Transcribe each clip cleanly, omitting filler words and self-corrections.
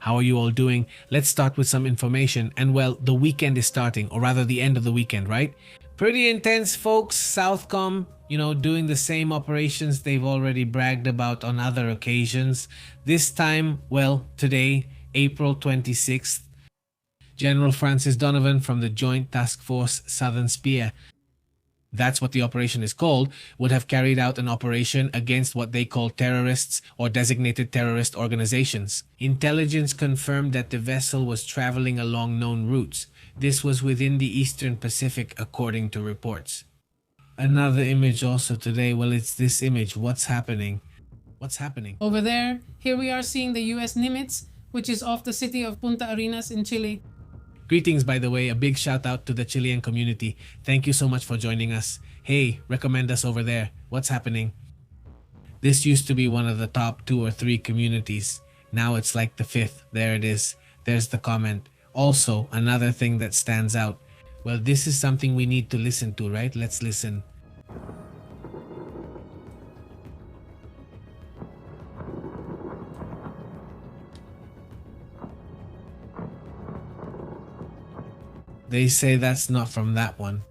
How are you all doing? Let's start with some information. And well, the weekend is starting, or rather the end of the weekend, right? Pretty intense, folks. Southcom, doing the same operations they've already bragged about on other occasions. This time, well, today, April 26th, General Francis Donovan from the Joint Task Force Southern Spear, that's what the operation is called, would have carried out an operation against what they call terrorists or designated terrorist organizations. Intelligence confirmed that the vessel was traveling along known routes. This was within the Eastern Pacific, according to reports. Another image also today. Well, it's this image. What's happening? What's happening? Over there, here we are seeing the US Nimitz, which is off the city of Punta Arenas in Chile. Greetings, by the way. A big shout out to the Chilean community. Thank you so much for joining us. Hey, recommend us over there. What's happening? This used to be one of the top 2 or 3 communities. Now it's like the 5th. There it is. There's the comment. Also, another thing that stands out. Well, this is something we need to listen to, right? Let's listen. They say that's not from that one.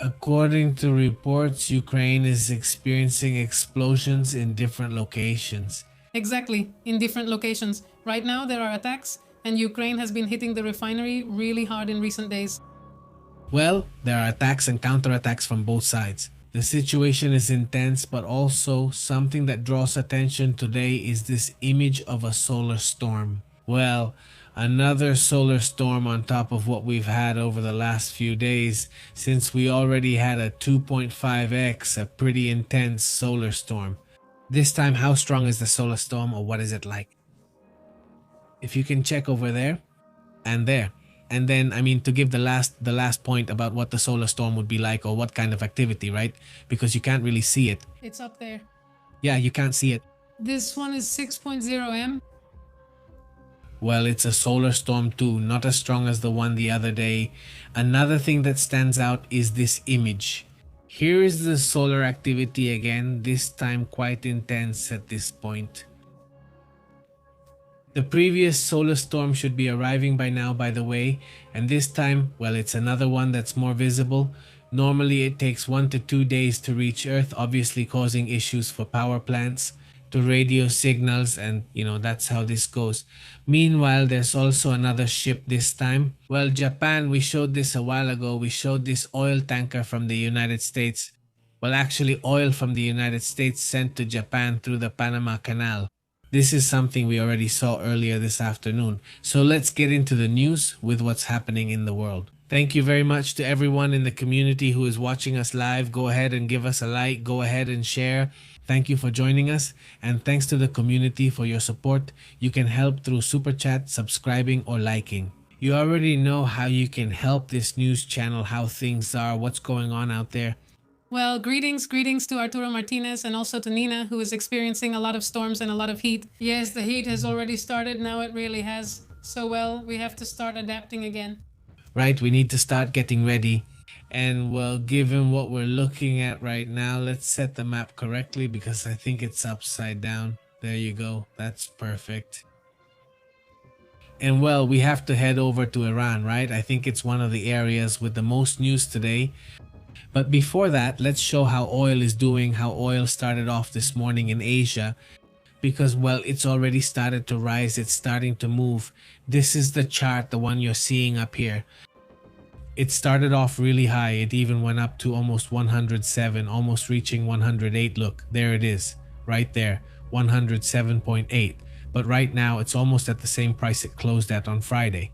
According to reports, Ukraine is experiencing explosions in different locations. Exactly, in different locations. Right now there are attacks, and Ukraine has been hitting the refinery really hard in recent days. Well, there are attacks and counterattacks from both sides. The situation is intense, but also something that draws attention today is this image of a solar storm. Well, another solar storm on top of what we've had over the last few days, since we already had a 2.5x, a pretty intense solar storm. This time, how strong is the solar storm, or what is it like? If you can check over there and there. And then, to give the last point about what the solar storm would be like or what kind of activity, right? Because you can't really see it. It's up there. Yeah, you can't see it. This one is 6.0 M. Well, it's a solar storm too, not as strong as the one the other day. Another thing that stands out is this image. Here is the solar activity again, this time quite intense at this point. The previous solar storm should be arriving by now, by the way, and this time, well, it's another one that's more visible. Normally it takes 1 to 2 days to reach Earth, obviously causing issues for power plants, to radio signals, and that's how this goes. Meanwhile, there's also another ship this time. Well, Japan, we showed this a while ago. We showed this oil tanker from the United States. Well, actually oil from the United States sent to Japan through the Panama Canal. This is something we already saw earlier this afternoon. So let's get into the news with what's happening in the world. Thank you very much to everyone in the community who is watching us live. Go ahead and give us a like. Go ahead and share. Thank you for joining us, and thanks to the community for your support. You can help through Super Chat, subscribing, or liking. You already know how you can help this news channel, how things are, what's going on out there. Well, greetings to Arturo Martinez and also to Nina, who is experiencing a lot of storms and a lot of heat. Yes, the heat has already started, now it really has. So well, we have to start adapting again. Right, we need to start getting ready. And well, given what we're looking at right now, let's set the map correctly because I think it's upside down. There you go, that's perfect. And well, we have to head over to Iran, right? I think it's one of the areas with the most news today. But before that, let's show how oil is doing, how oil started off this morning in Asia. Because, well, it's already started to rise, it's starting to move. This is the chart, the one you're seeing up here. It started off really high, it even went up to almost 107, almost reaching 108. Look, there it is, right there, 107.8. But right now, it's almost at the same price it closed at on Friday.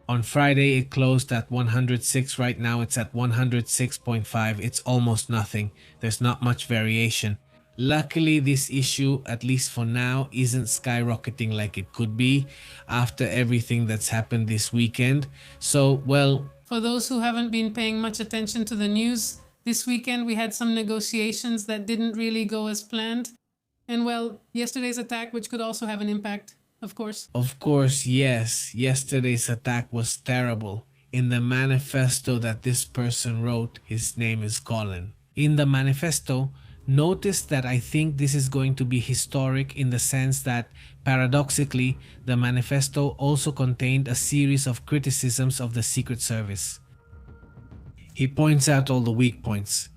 On Friday, it closed at 106. Right now, it's at 106.5. It's almost nothing. There's not much variation. Luckily, this issue, at least for now, isn't skyrocketing like it could be after everything that's happened this weekend. So, well, for those who haven't been paying much attention to the news, this weekend we had some negotiations that didn't really go as planned. And well, yesterday's attack, which could also have an impact. Of course. Of course, yes. Yesterday's attack was terrible. In the manifesto that this person wrote, his name is Colin. In the manifesto, notice that I think this is going to be historic in the sense that Paradoxically, the manifesto also contained a series of criticisms of the Secret Service. He points out all the weak points.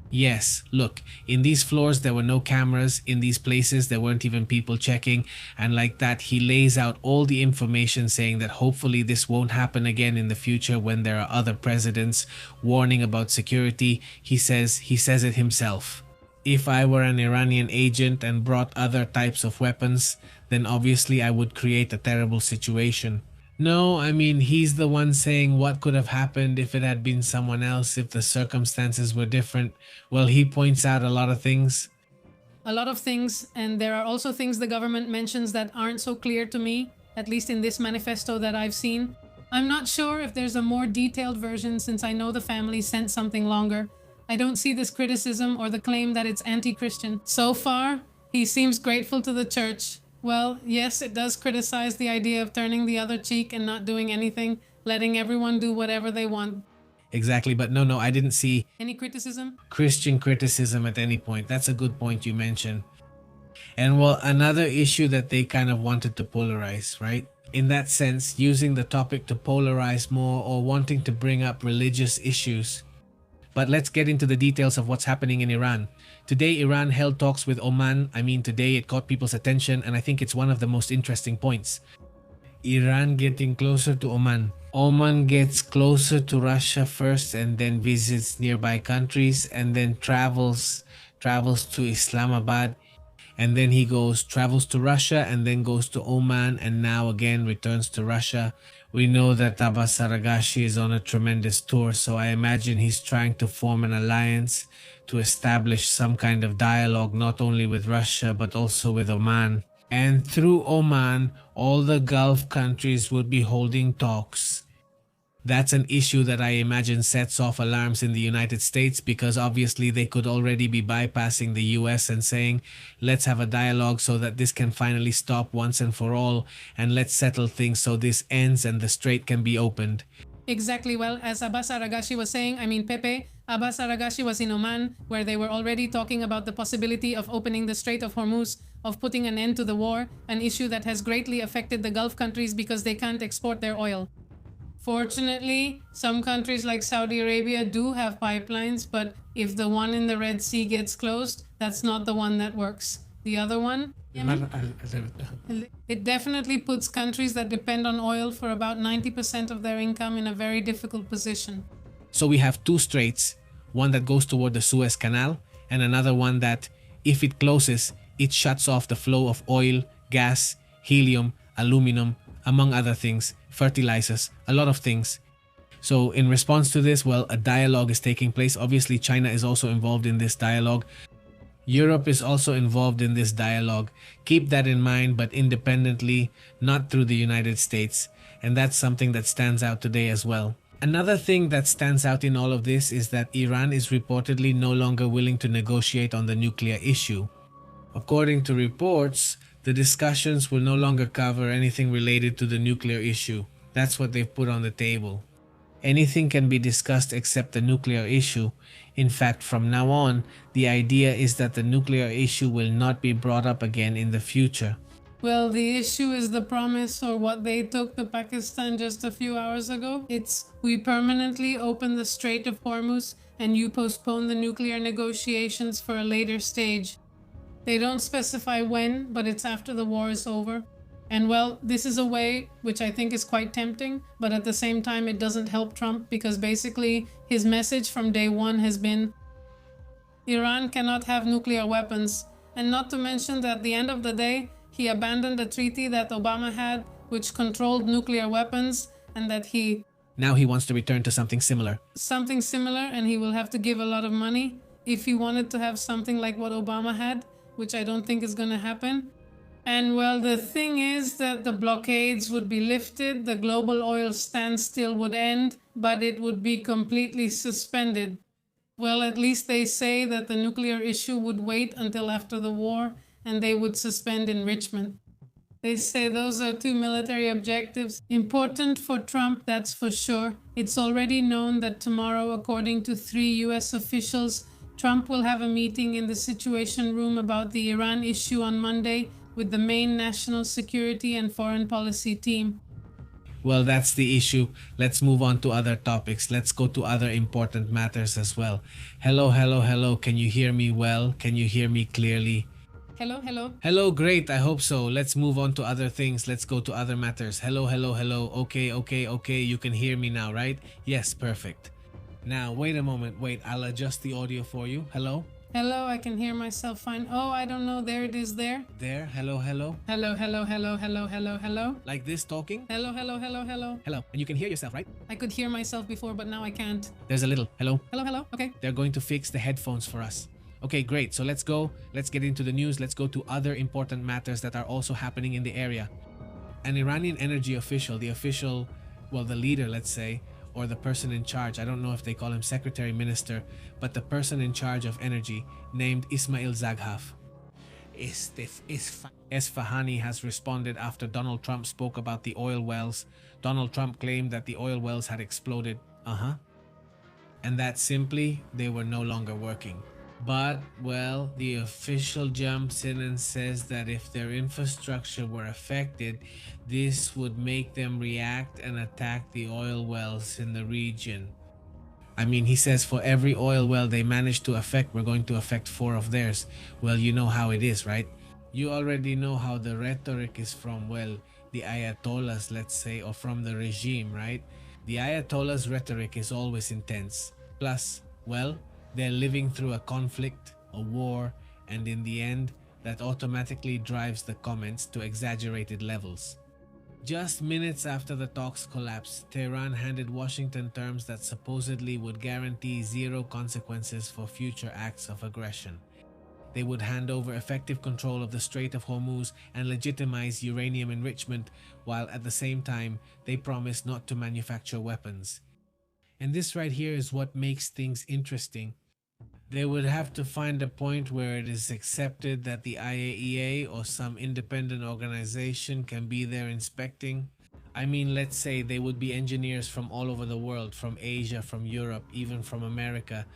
Yes, look, in these floors there were no cameras, in these places there weren't even people checking, and like that he lays out all the information saying that hopefully this won't happen again in the future when there are other presidents warning about security. He says it himself. If I were an Iranian agent and brought other types of weapons, then obviously I would create a terrible situation. No, I mean, he's the one saying what could have happened if it had been someone else, if the circumstances were different. Well, he points out a lot of things. And there are also things the government mentions that aren't so clear to me, at least in this manifesto that I've seen. I'm not sure if there's a more detailed version since I know the family sent something longer. I don't see this criticism or the claim that it's anti-Christian. So far, he seems grateful to the church. Well, yes, it does criticize the idea of turning the other cheek and not doing anything, letting everyone do whatever they want. Exactly, but no, I didn't see any criticism? Christian criticism at any point. That's a good point you mentioned. And well, another issue that they kind of wanted to polarize, right? In that sense, using the topic to polarize more or wanting to bring up religious issues. But let's get into the details of what's happening in Iran. Today, Iran held talks with Oman. Today it caught people's attention, and I think it's one of the most interesting points. Iran getting closer to Oman. Oman gets closer to Russia first and then visits nearby countries and then travels to Islamabad. And then he travels to Russia and then goes to Oman and now again returns to Russia. We know that Abbas Aragashi is on a tremendous tour, so I imagine he's trying to form an alliance to establish some kind of dialogue not only with Russia but also with Oman. And through Oman, all the Gulf countries would be holding talks. That's an issue that I imagine sets off alarms in the United States because obviously they could already be bypassing the US and saying, let's have a dialogue so that this can finally stop once and for all, and let's settle things so this ends and the Strait can be opened. Exactly. Well, as Abbas Aragashi was saying, Pepe, Abbas Aragashi was in Oman, where they were already talking about the possibility of opening the Strait of Hormuz, of putting an end to the war, an issue that has greatly affected the Gulf countries because they can't export their oil. Fortunately, some countries like Saudi Arabia do have pipelines, but if the one in the Red Sea gets closed, that's not the one that works. The other one, it definitely puts countries that depend on oil for about 90% of their income in a very difficult position. So we have two straits, one that goes toward the Suez Canal and another one that, if it closes, it shuts off the flow of oil, gas, helium, aluminum, among other things, fertilizers, a lot of things. So in response to this, well, a dialogue is taking place. Obviously, China is also involved in this dialogue. Europe is also involved in this dialogue. Keep that in mind, but independently, not through the United States. And that's something that stands out today as well. Another thing that stands out in all of this is that Iran is reportedly no longer willing to negotiate on the nuclear issue. According to reports, the discussions will no longer cover anything related to the nuclear issue. That's what they've put on the table. Anything can be discussed except the nuclear issue. In fact, from now on, the idea is that the nuclear issue will not be brought up again in the future. Well, the issue is the promise or what they took to Pakistan just a few hours ago. It's, we permanently open the Strait of Hormuz and you postpone the nuclear negotiations for a later stage. They don't specify when, but it's after the war is over. And well, this is a way which I think is quite tempting, but at the same time it doesn't help Trump because basically his message from day one has been Iran cannot have nuclear weapons. And not to mention that at the end of the day, he abandoned a treaty that Obama had which controlled nuclear weapons and that now he wants to return to something similar. And he will have to give a lot of money if he wanted to have something like what Obama had, which I don't think is going to happen. And well, the thing is that the blockades would be lifted, the global oil standstill would end, but it would be completely suspended. Well, at least they say that the nuclear issue would wait until after the war and they would suspend enrichment. They say those are two military objectives. Important for Trump, that's for sure. It's already known that tomorrow, according to 3 US officials, Trump will have a meeting in the Situation Room about the Iran issue on Monday with the main national security and foreign policy team. Well, that's the issue. Let's move on to other topics. Let's go to other important matters as well. Hello, hello, hello. Can you hear me well? Can you hear me clearly? Hello, hello. Hello, great. I hope so. Let's move on to other things. Let's go to other matters. Hello, hello, hello. Okay, okay, okay. You can hear me now, right? Yes, perfect. Now, wait a moment. Wait, I'll adjust the audio for you. Hello? Hello, I can hear myself fine. Oh, I don't know. There it is there. There. Hello, hello. Hello, hello, hello, hello, hello, hello. Like this talking? Hello, hello, hello, hello. Hello. And you can hear yourself, right? I could hear myself before, but now I can't. There's a little. Hello. Hello, hello. Okay. They're going to fix the headphones for us. Okay, great. So let's go. Let's get into the news. Let's go to other important matters that are also happening in the area. An Iranian energy official, the leader, let's say, or the person in charge, I don't know if they call him secretary minister, but the person in charge of energy, named Ismail Zaghaf. Esfahani has responded after Donald Trump spoke about the oil wells. Donald Trump claimed that the oil wells had exploded. And that simply, they were no longer working. But, well, the official jumps in and says that if their infrastructure were affected, this would make them react and attack the oil wells in the region. I mean, he says for every oil well they manage to affect, we're going to affect 4 of theirs. Well, you know how it is, right? You already know how the rhetoric is from, well, the Ayatollahs, let's say, or from the regime, right? The Ayatollahs' rhetoric is always intense. Plus, well, they're living through a conflict, a war, and in the end, that automatically drives the comments to exaggerated levels. Just minutes after the talks collapsed, Tehran handed Washington terms that supposedly would guarantee 0 consequences for future acts of aggression. They would hand over effective control of the Strait of Hormuz and legitimize uranium enrichment, while at the same time, they promised not to manufacture weapons. And this right here is what makes things interesting. They would have to find a point where it is accepted that the IAEA or some independent organization can be there inspecting. I mean, let's say they would be engineers from all over the world, from Asia, from Europe, even from America.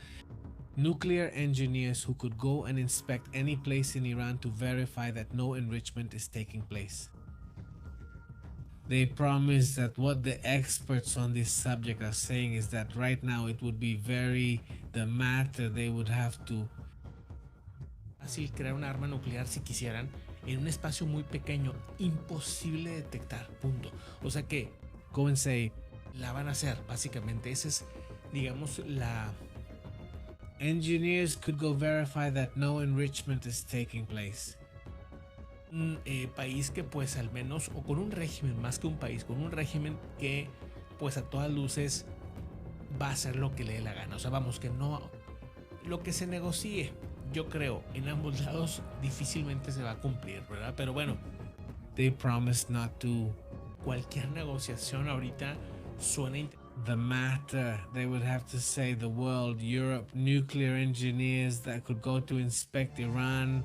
Nuclear engineers who could go and inspect any place in Iran to verify that no enrichment is taking place. They promise that what the experts on this subject are saying is that right now it would be the matter they would have to fácil crear una arma nuclear si quisieran en un espacio muy pequeño, imposible de detectar, punto. O sea que go and say la van a hacer, básicamente. Esa es, digamos, la... Engineers could go verify that no enrichment is taking place. Un país que pues al menos, o con un régimen, más que un país, con un régimen que pues a todas luces va a hacer lo que le dé la gana. O sea, vamos, que no, lo que se negocie, yo creo, en ambos lados difícilmente se va a cumplir, ¿verdad? Pero bueno, they promise not to. Cualquier negociación ahorita suena the matter, they would have to say the world, Europe, nuclear engineers that could go to inspect Iran.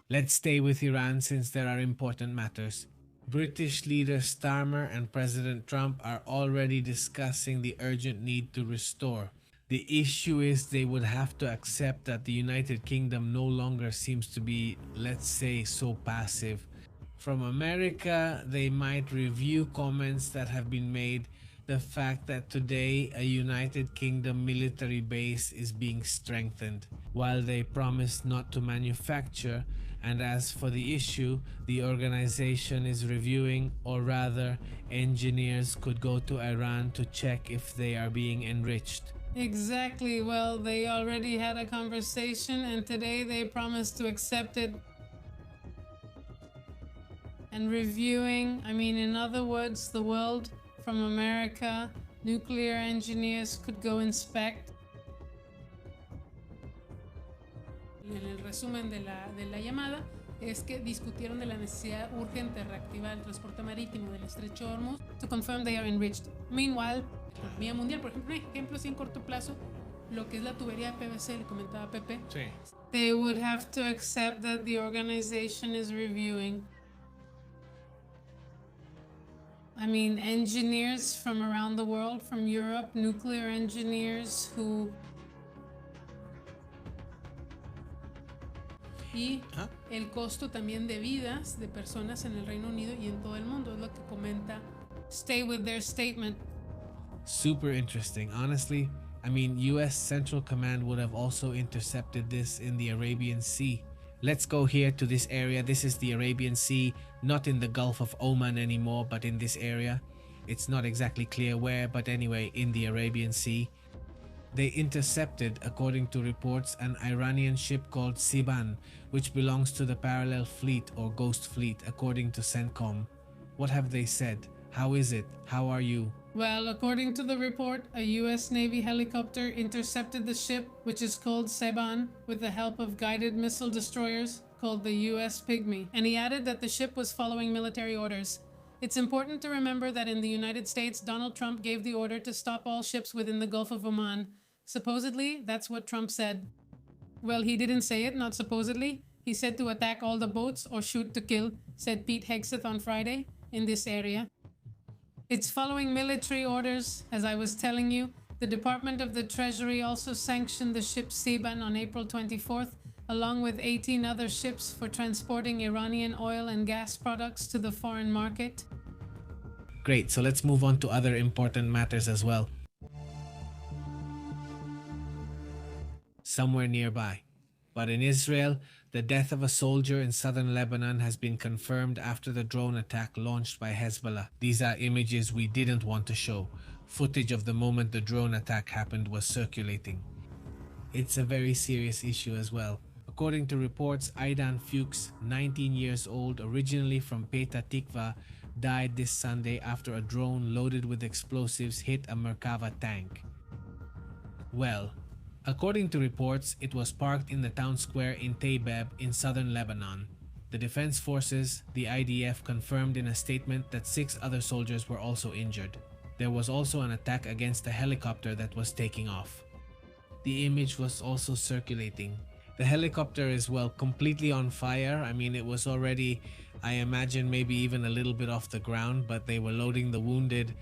Let's stay with Iran since there are important matters. British leader Starmer and President Trump are already discussing the urgent need to restore. The issue is they would have to accept that the United Kingdom no longer seems to be, let's say, so passive. From America, they might review comments that have been made. The fact that today a United Kingdom military base is being strengthened, while they promise not to manufacture. And as for the issue, the organization is reviewing, or rather, engineers could go to Iran to check if they are being enriched. Exactly. Well, they already had a conversation and today they promised to accept it. and reviewing. I mean, in other words, the world from America, nuclear engineers could go inspect. En el resumen de la llamada es que discutieron de la necesidad urgente de reactivar el transporte marítimo del estrecho de Hormuz to confirm they are enriched. Meanwhile, la economía mundial, por ejemplo, un ejemplo así en corto plazo, lo que es la tubería de PVC, le comentaba Pepe. Sí. They would have to accept that the organization is reviewing. I mean, engineers from around the world, from Europe, nuclear engineers who... Y el costo también de vidas de personas en el Reino Unido y en todo el mundo, es lo que comenta Stay with their statement. Super interesting. Honestly, I mean, US Central Command would have also intercepted this in the Arabian Sea. Let's go here to this area. This is the Arabian Sea, not in the Gulf of Oman anymore, but in this area. It's not exactly clear where, but anyway, in the Arabian Sea. They intercepted, according to reports, an Iranian ship called Siban, which belongs to the Parallel Fleet or Ghost Fleet, according to CENTCOM. What have they said? How is it? How are you? Well, according to the report, a US Navy helicopter intercepted the ship, which is called Seban, with the help of guided missile destroyers called the US Pygmy. And he added that the ship was following military orders. It's important to remember that in the United States, Donald Trump gave the order to stop all ships within the Gulf of Oman. Supposedly, that's what Trump said. Well, he didn't say it, not supposedly. He said to attack all the boats or shoot to kill, said Pete Hegseth on Friday in this area. It's following military orders, as I was telling you. The Department of the Treasury also sanctioned the ship Seban on April 24th, along with 18 other ships for transporting Iranian oil and gas products to the foreign market. Great, so let's move on to other important matters as well. Somewhere nearby. But in Israel, the death of a soldier in southern Lebanon has been confirmed after the drone attack launched by Hezbollah. These are images we didn't want to show. Footage of the moment the drone attack happened was circulating. It's a very serious issue as well. According to reports, Aidan Fuchs, 19 years old, originally from Petah Tikva, died this Sunday after a drone loaded with explosives hit a Merkava tank. Well, according to reports, it was parked in the town square in Taybeb in southern Lebanon. The Defense Forces, the IDF, confirmed in a statement that 6 other soldiers were also injured. There was also an attack against a helicopter that was taking off. The image was also circulating. The helicopter is, well, completely on fire. I mean, it was already, I imagine, maybe even a little bit off the ground, but they were loading the wounded.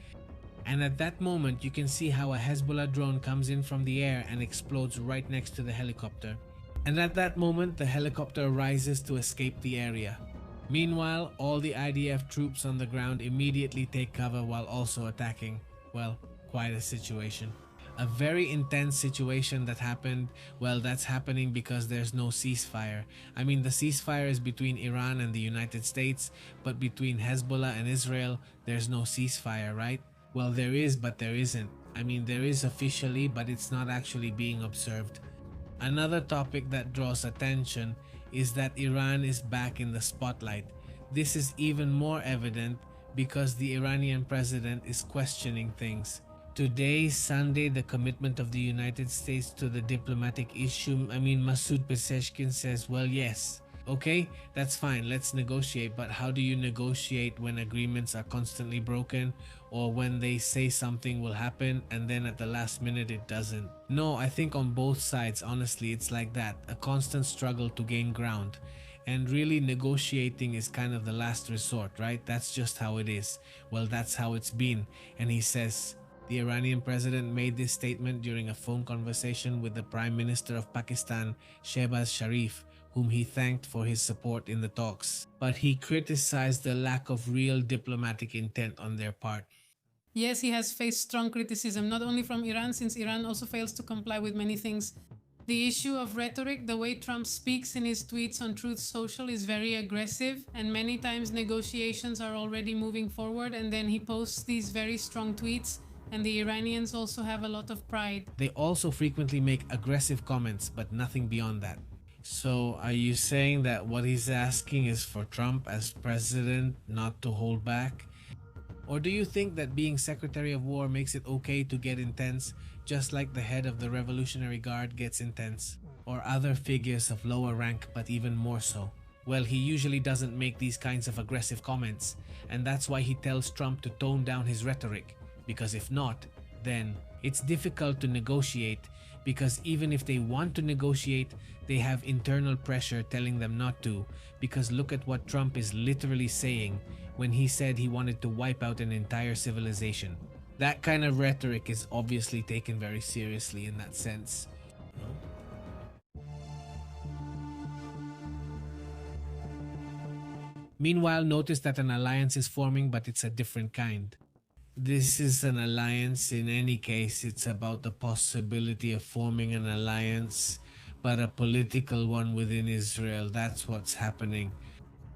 And at that moment, you can see how a Hezbollah drone comes in from the air and explodes right next to the helicopter. And at that moment, the helicopter rises to escape the area. Meanwhile, all the IDF troops on the ground immediately take cover while also attacking. Well, quite a situation. A very intense situation that happened. Well, that's happening because there's no ceasefire. I mean, the ceasefire is between Iran and the United States, but between Hezbollah and Israel, there's no ceasefire, right? Well, there is, but there isn't. I mean, there is officially, but it's not actually being observed. Another topic that draws attention is that Iran is back in the spotlight. This is even more evident because the Iranian president is questioning things. Today, Sunday, the commitment of the United States to the diplomatic issue, Masoud Pezeshkian says, well, yes. Okay, that's fine, let's negotiate, but how do you negotiate when agreements are constantly broken or when they say something will happen and then at the last minute it doesn't? No, I think on both sides, honestly, it's like that, a constant struggle to gain ground. And really negotiating is kind of the last resort, right? That's just how it is. Well, that's how it's been. And he says, the Iranian president made this statement during a phone conversation with the Prime Minister of Pakistan, Shehbaz Sharif, whom he thanked for his support in the talks. But he criticized the lack of real diplomatic intent on their part. Yes, he has faced strong criticism, not only from Iran, since Iran also fails to comply with many things. The issue of rhetoric, the way Trump speaks in his tweets on Truth Social is very aggressive, and many times negotiations are already moving forward and then he posts these very strong tweets, and the Iranians also have a lot of pride. They also frequently make aggressive comments, but nothing beyond that. So, are you saying that what he's asking is for Trump as president not to hold back? Or do you think that being Secretary of War makes it okay to get intense, just like the head of the Revolutionary Guard gets intense? Or other figures of lower rank, but even more so? Well, he usually doesn't make these kinds of aggressive comments, and that's why he tells Trump to tone down his rhetoric, because if not, then it's difficult to negotiate, because even if they want to negotiate, they have internal pressure telling them not to, because look at what Trump is literally saying when he said he wanted to wipe out an entire civilization. That kind of rhetoric is obviously taken very seriously in that sense. Meanwhile, notice that an alliance is forming, but it's a different kind. This is an alliance in any case. It's about the possibility of forming an alliance, but a political one within Israel. That's what's happening.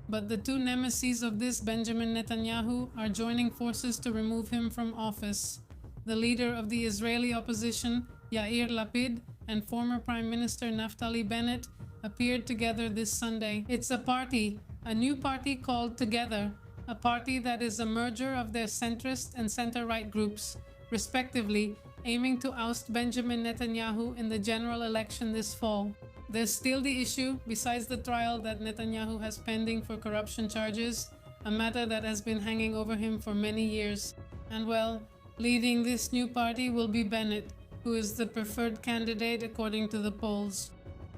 But the two nemesis of this Benjamin Netanyahu are joining forces to remove him from office. The leader of the Israeli opposition, Yair Lapid, and former Prime Minister Naftali Bennett appeared together this Sunday. It's a new party called Together, a party that is a merger of their centrist and center-right groups, respectively, aiming to oust Benjamin Netanyahu in the general election this fall. There's still the issue, besides the trial that Netanyahu has pending for corruption charges, a matter that has been hanging over him for many years. And well, leading this new party will be Bennett, who is the preferred candidate according to the polls.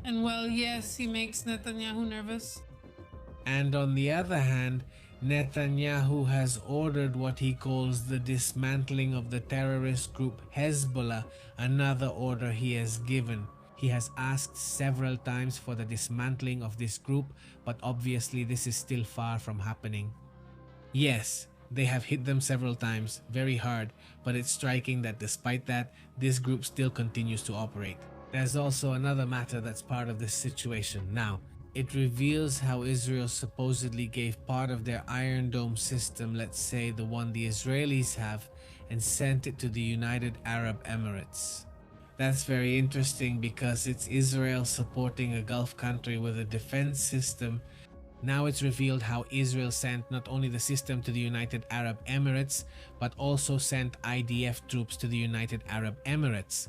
And well, yes, he makes Netanyahu nervous. And on the other hand, Netanyahu has ordered what he calls the dismantling of the terrorist group Hezbollah, another order he has given. He has asked several times for the dismantling of this group, but obviously this is still far from happening. Yes, they have hit them several times, very hard, but it's striking that despite that, this group still continues to operate. There's also another matter that's part of this situation. Now, it reveals how Israel supposedly gave part of their Iron Dome system, let's say the one the Israelis have, and sent it to the United Arab Emirates. That's very interesting because it's Israel supporting a Gulf country with a defense system. Now it's revealed how Israel sent not only the system to the United Arab Emirates, but also sent IDF troops to the United Arab Emirates.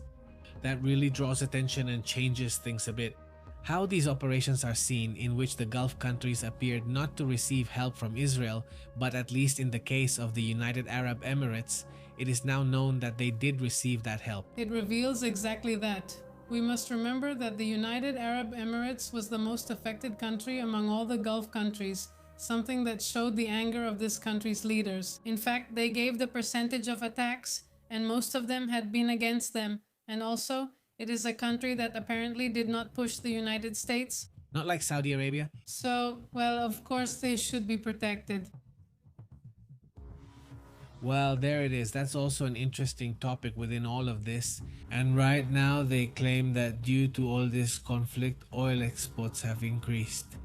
That really draws attention and changes things a bit. How these operations are seen, in which the Gulf countries appeared not to receive help from Israel, but at least in the case of the United Arab Emirates, it is now known that they did receive that help. It reveals exactly that. We must remember that the United Arab Emirates was the most affected country among all the Gulf countries, something that showed the anger of this country's leaders. In fact, they gave the percentage of attacks, and most of them had been against them. And also, it is a country that apparently did not push the United States. Not like Saudi Arabia. So, well, of course they should be protected. Well, there it is. That's also an interesting topic within all of this. And right now they claim that due to all this conflict, oil exports have increased.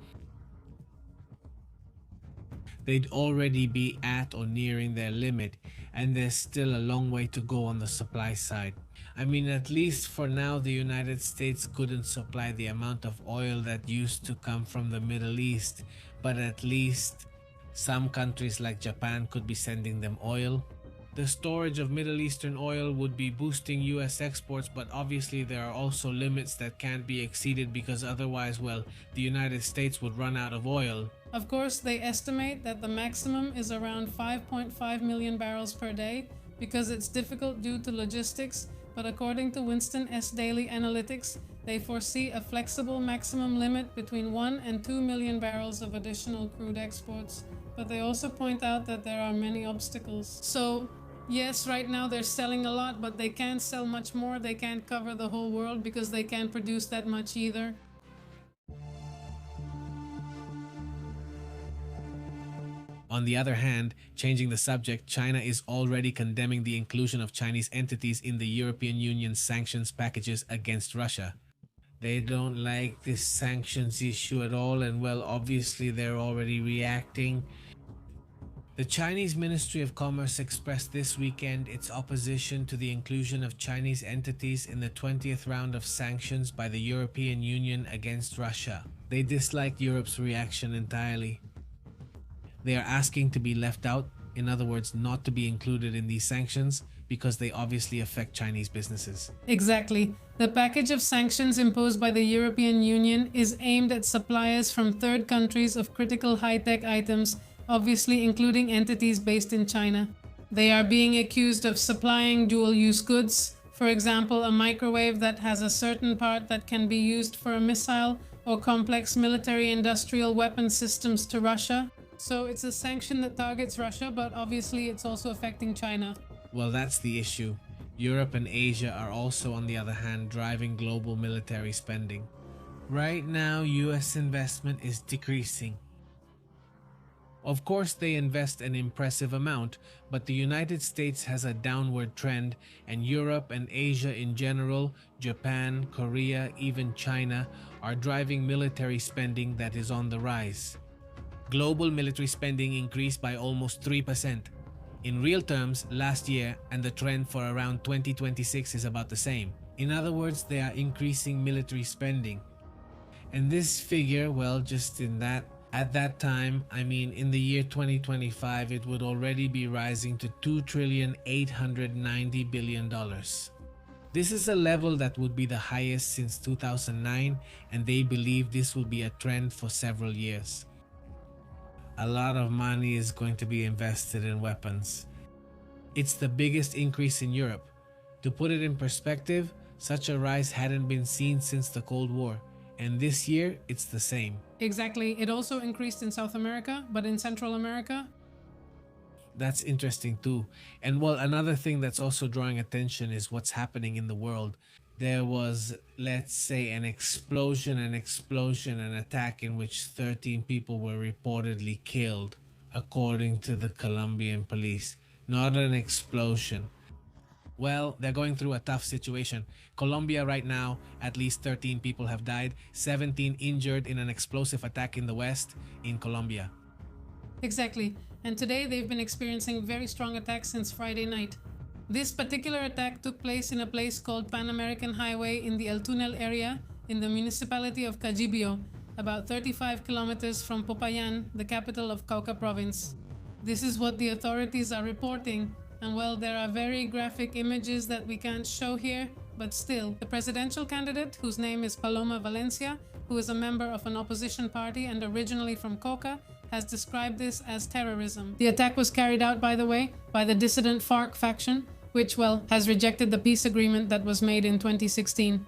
They'd already be at or nearing their limit, and there's still a long way to go on the supply side. I mean, at least for now, the United States couldn't supply the amount of oil that used to come from the Middle East, but at least some countries like Japan could be sending them oil. The storage of Middle Eastern oil would be boosting US exports, but obviously there are also limits that can't be exceeded because otherwise, well, the United States would run out of oil. Of course, they estimate that the maximum is around 5.5 million barrels per day because it's difficult due to logistics, but according to Winston S. Daily Analytics, they foresee a flexible maximum limit between 1 and 2 million barrels of additional crude exports. But they also point out that there are many obstacles. So, yes, right now they're selling a lot, but they can't sell much more. They can't cover the whole world because they can't produce that much either. On the other hand, changing the subject, China is already condemning the inclusion of Chinese entities in the European Union's sanctions packages against Russia. They don't like this sanctions issue at all, and well, obviously they're already reacting. The Chinese Ministry of Commerce expressed this weekend its opposition to the inclusion of Chinese entities in the 20th round of sanctions by the European Union against Russia. They disliked Europe's reaction entirely. They are asking to be left out, in other words, not to be included in these sanctions, because they obviously affect Chinese businesses. Exactly. The package of sanctions imposed by the European Union is aimed at suppliers from third countries of critical high-tech items, obviously including entities based in China. They are being accused of supplying dual-use goods, for example, a microwave that has a certain part that can be used for a missile or complex military-industrial weapon systems to Russia. So it's a sanction that targets Russia, but obviously it's also affecting China. Well, that's the issue. Europe and Asia are also, on the other hand, driving global military spending. Right now, US investment is decreasing. Of course, they invest an impressive amount, but the United States has a downward trend, and Europe and Asia in general, Japan, Korea, even China, are driving military spending that is on the rise. Global military spending increased by almost 3%. In real terms, last year, and the trend for around 2026 is about the same. In other words, they are increasing military spending. And this figure, well, just at that time, in the year 2025, it would already be rising to $2,890 billion. This is a level that would be the highest since 2009, and they believe this will be a trend for several years. A lot of money is going to be invested in weapons. It's the biggest increase in Europe. To put it in perspective, such a rise hadn't been seen since the Cold War, and this year it's the same. Exactly. It also increased in South America, but in Central America, that's interesting too. And well, another thing that's also drawing attention is what's happening in the world. There was, let's say, an attack in which 13 people were reportedly killed, according to the Colombian police. Not an explosion. Well, they're going through a tough situation. Colombia right now, at least 13 people have died, 17 injured in an explosive attack in the west in Colombia. Exactly. And today they've been experiencing very strong attacks since Friday night. This particular attack took place in a place called Pan American Highway in the El Tunel area in the municipality of Cajibio, about 35 kilometers from Popayan, the capital of Cauca province. This is what the authorities are reporting, and well, there are very graphic images that we can't show here, but still, the presidential candidate, whose name is Paloma Valencia, who is a member of an opposition party and originally from Cauca, has described this as terrorism. The attack was carried out, by the way, by the dissident FARC faction, which, well, has rejected the peace agreement that was made in 2016.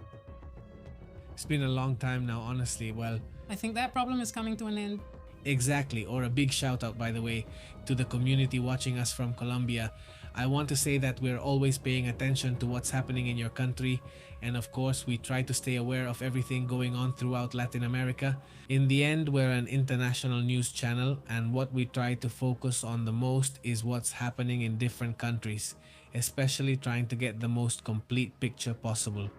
It's been a long time now, honestly. Well, I think that problem is coming to an end. Exactly, or a big shout out, by the way, to the community watching us from Colombia. I want to say that we're always paying attention to what's happening in your country, and of course we try to stay aware of everything going on throughout Latin America. In the end, we're an international news channel, and what we try to focus on the most is what's happening in different countries, especially trying to get the most complete picture possible.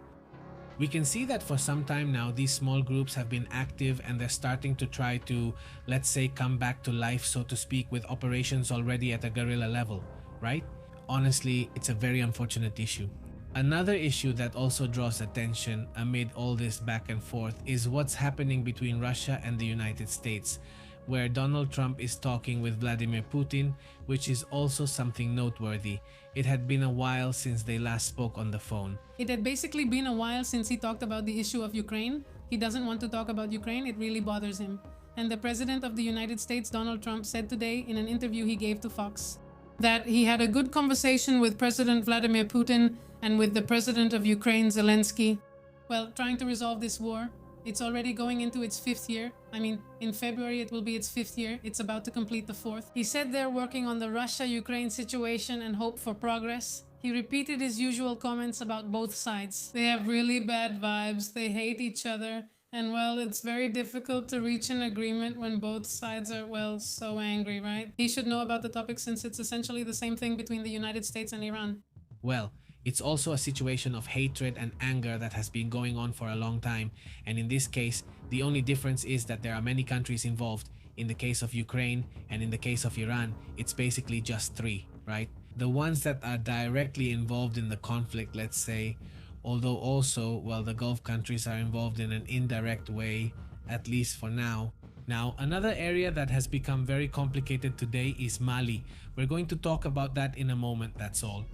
We can see that for some time now, these small groups have been active and they're starting to try to, let's say, come back to life, so to speak, with operations already at a guerrilla level, right? Honestly, it's a very unfortunate issue. Another issue that also draws attention amid all this back and forth is what's happening between Russia and the United States, where Donald Trump is talking with Vladimir Putin, which is also something noteworthy. It had been a while since they last spoke on the phone. It had basically been a while since he talked about the issue of Ukraine. He doesn't want to talk about Ukraine, it really bothers him. And the President of the United States, Donald Trump, said today in an interview he gave to Fox that he had a good conversation with President Vladimir Putin and with the President of Ukraine, Zelensky, well, trying to resolve this war. It's already going into its 5th year. In February it will be its 5th year. It's about to complete the 4th. He said they're working on the Russia-Ukraine situation and hope for progress. He repeated his usual comments about both sides. They have really bad vibes, they hate each other, and well, it's very difficult to reach an agreement when both sides are, well, so angry, right? He should know about the topic since it's essentially the same thing between the United States and Iran. Well, it's also a situation of hatred and anger that has been going on for a long time, and in this case, the only difference is that there are many countries involved. in the case of Ukraine, and in the case of Iran, it's basically just three, right? The ones that are directly involved in the conflict, let's say, although also, well, the Gulf countries are involved in an indirect way, at least for now. Now, another area that has become very complicated today is Mali. We're going to talk about that in a moment, that's all.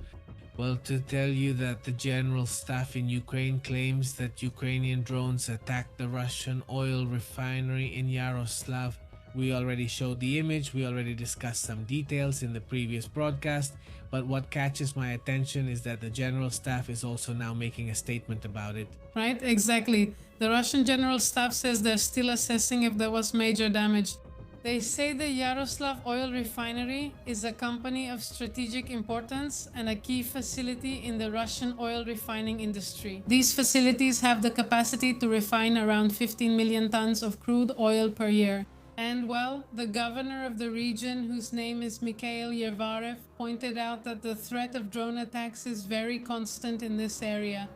Well, to tell you that the general staff in Ukraine claims that Ukrainian drones attacked the Russian oil refinery in Yaroslav. We already showed the image, we already discussed some details in the previous broadcast, but what catches my attention is that the general staff is also now making a statement about it. Right, exactly. The Russian general staff says they're still assessing if there was major damage. They say the Yaroslav oil refinery is a company of strategic importance and a key facility in the Russian oil refining industry. These facilities have the capacity to refine around 15 million tons of crude oil per year. And well, the governor of the region, whose name is Mikhail Yervarev, pointed out that the threat of drone attacks is very constant in this area.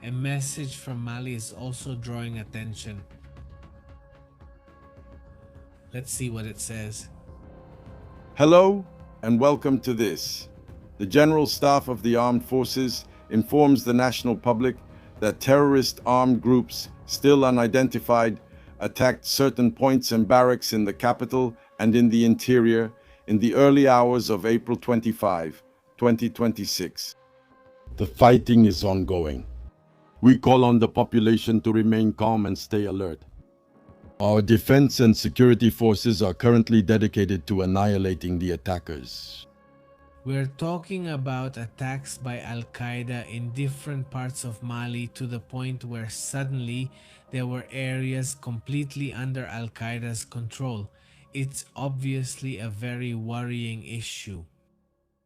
A message from Mali is also drawing attention. Let's see what it says. Hello and welcome to this. The General Staff of the Armed Forces informs the national public that terrorist armed groups, still unidentified, attacked certain points and barracks in the capital and in the interior in the early hours of April 25, 2026. The fighting is ongoing. We call on the population to remain calm and stay alert. Our defense and security forces are currently dedicated to annihilating the attackers. We're talking about attacks by Al-Qaeda in different parts of Mali to the point where suddenly there were areas completely under Al-Qaeda's control. It's obviously a very worrying issue.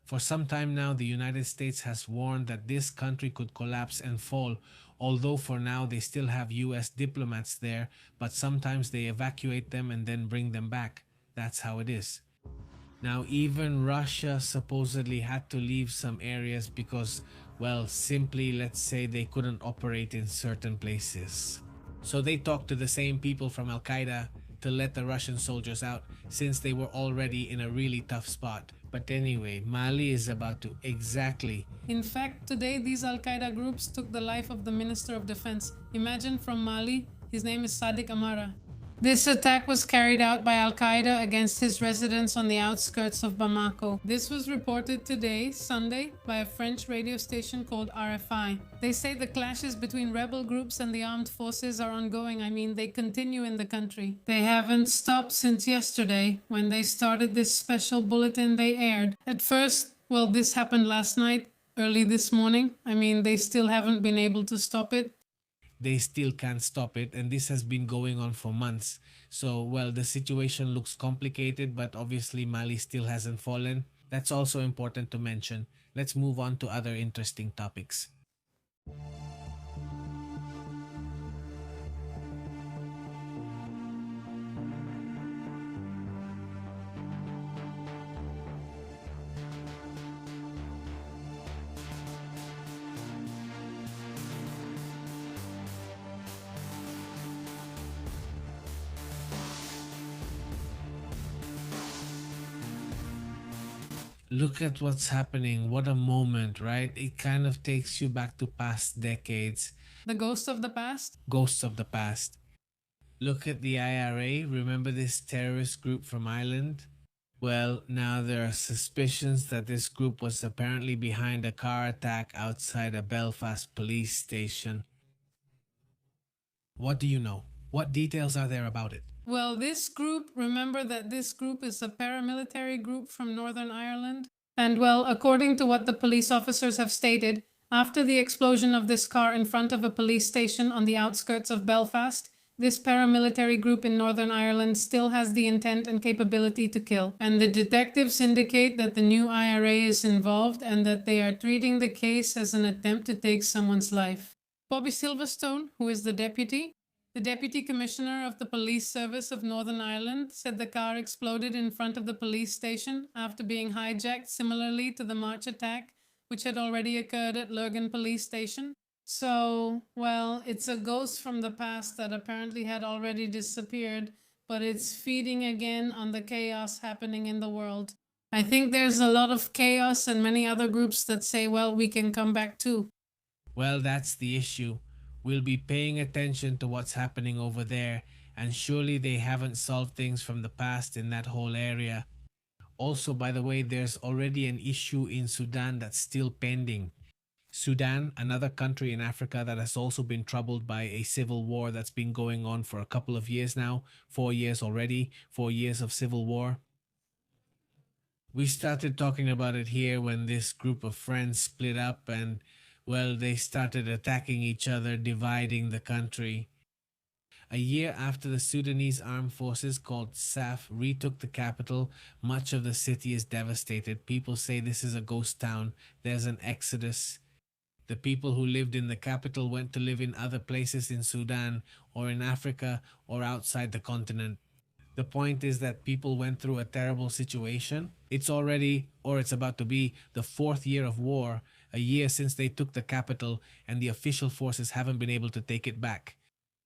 For some time now, the United States has warned that this country could collapse and fall, although for now they still have US diplomats there, but sometimes they evacuate them and then bring them back. That's how it is. Now, even Russia supposedly had to leave some areas because, well, simply let's say they couldn't operate in certain places. So they talked to the same people from Al-Qaeda to let the Russian soldiers out since they were already in a really tough spot. But anyway, Mali is about to exactly. In fact, today these Al-Qaeda groups took the life of the Minister of Defense. Imagine, from Mali, his name is Sadiq Amara. This attack was carried out by Al-Qaeda against his residence on the outskirts of Bamako. This was reported today, Sunday, by a French radio station called RFI. They say the clashes between rebel groups and the armed forces are ongoing. I mean, they continue in the country. They haven't stopped since yesterday, when they started this special bulletin they aired. At first, well, this happened last night, early this morning. I mean, they still haven't been able to stop it. They still can't stop it, and this has been going on for months. So, well, the situation looks complicated, but obviously Mali still hasn't fallen. That's also important to mention. Let's move on to other interesting topics. Look at what's happening. What a moment, right? It kind of takes you back to past decades. The ghost of the past? Ghosts of the past. Look at the IRA. Remember this terrorist group from Ireland? Well, now there are suspicions that this group was apparently behind a car attack outside a Belfast police station. What do you know? What details are there about it? Well, remember that this group is a paramilitary group from Northern Ireland. And well, according to what the police officers have stated, after the explosion of this car in front of a police station on the outskirts of Belfast, this paramilitary group in Northern Ireland still has the intent and capability to kill. And the detectives indicate that the new IRA is involved and that they are treating the case as an attempt to take someone's life. Bobby Silverstone, who is the Deputy Commissioner of the Police Service of Northern Ireland, said the car exploded in front of the police station after being hijacked similarly to the March attack, which had already occurred at Lurgan Police Station. So, well, it's a ghost from the past that apparently had already disappeared, but it's feeding again on the chaos happening in the world. I think there's a lot of chaos and many other groups that say, well, we can come back too. Well, that's the issue. We'll be paying attention to what's happening over there, and surely they haven't solved things from the past in that whole area. Also, by the way, there's already an issue in Sudan that's still pending. Sudan, another country in Africa that has also been troubled by a civil war that's been going on for a couple of years now, 4 years already, 4 years of civil war. We started talking about it here when this group of friends split up and, well, they started attacking each other, dividing the country. A year after the Sudanese armed forces called SAF retook the capital, much of the city is devastated. People say this is a ghost town. There's an exodus. The people who lived in the capital went to live in other places in Sudan or in Africa or outside the continent. The point is that people went through a terrible situation. It's already, or it's about to be, the fourth year of war, a year since they took the capital, and the official forces haven't been able to take it back.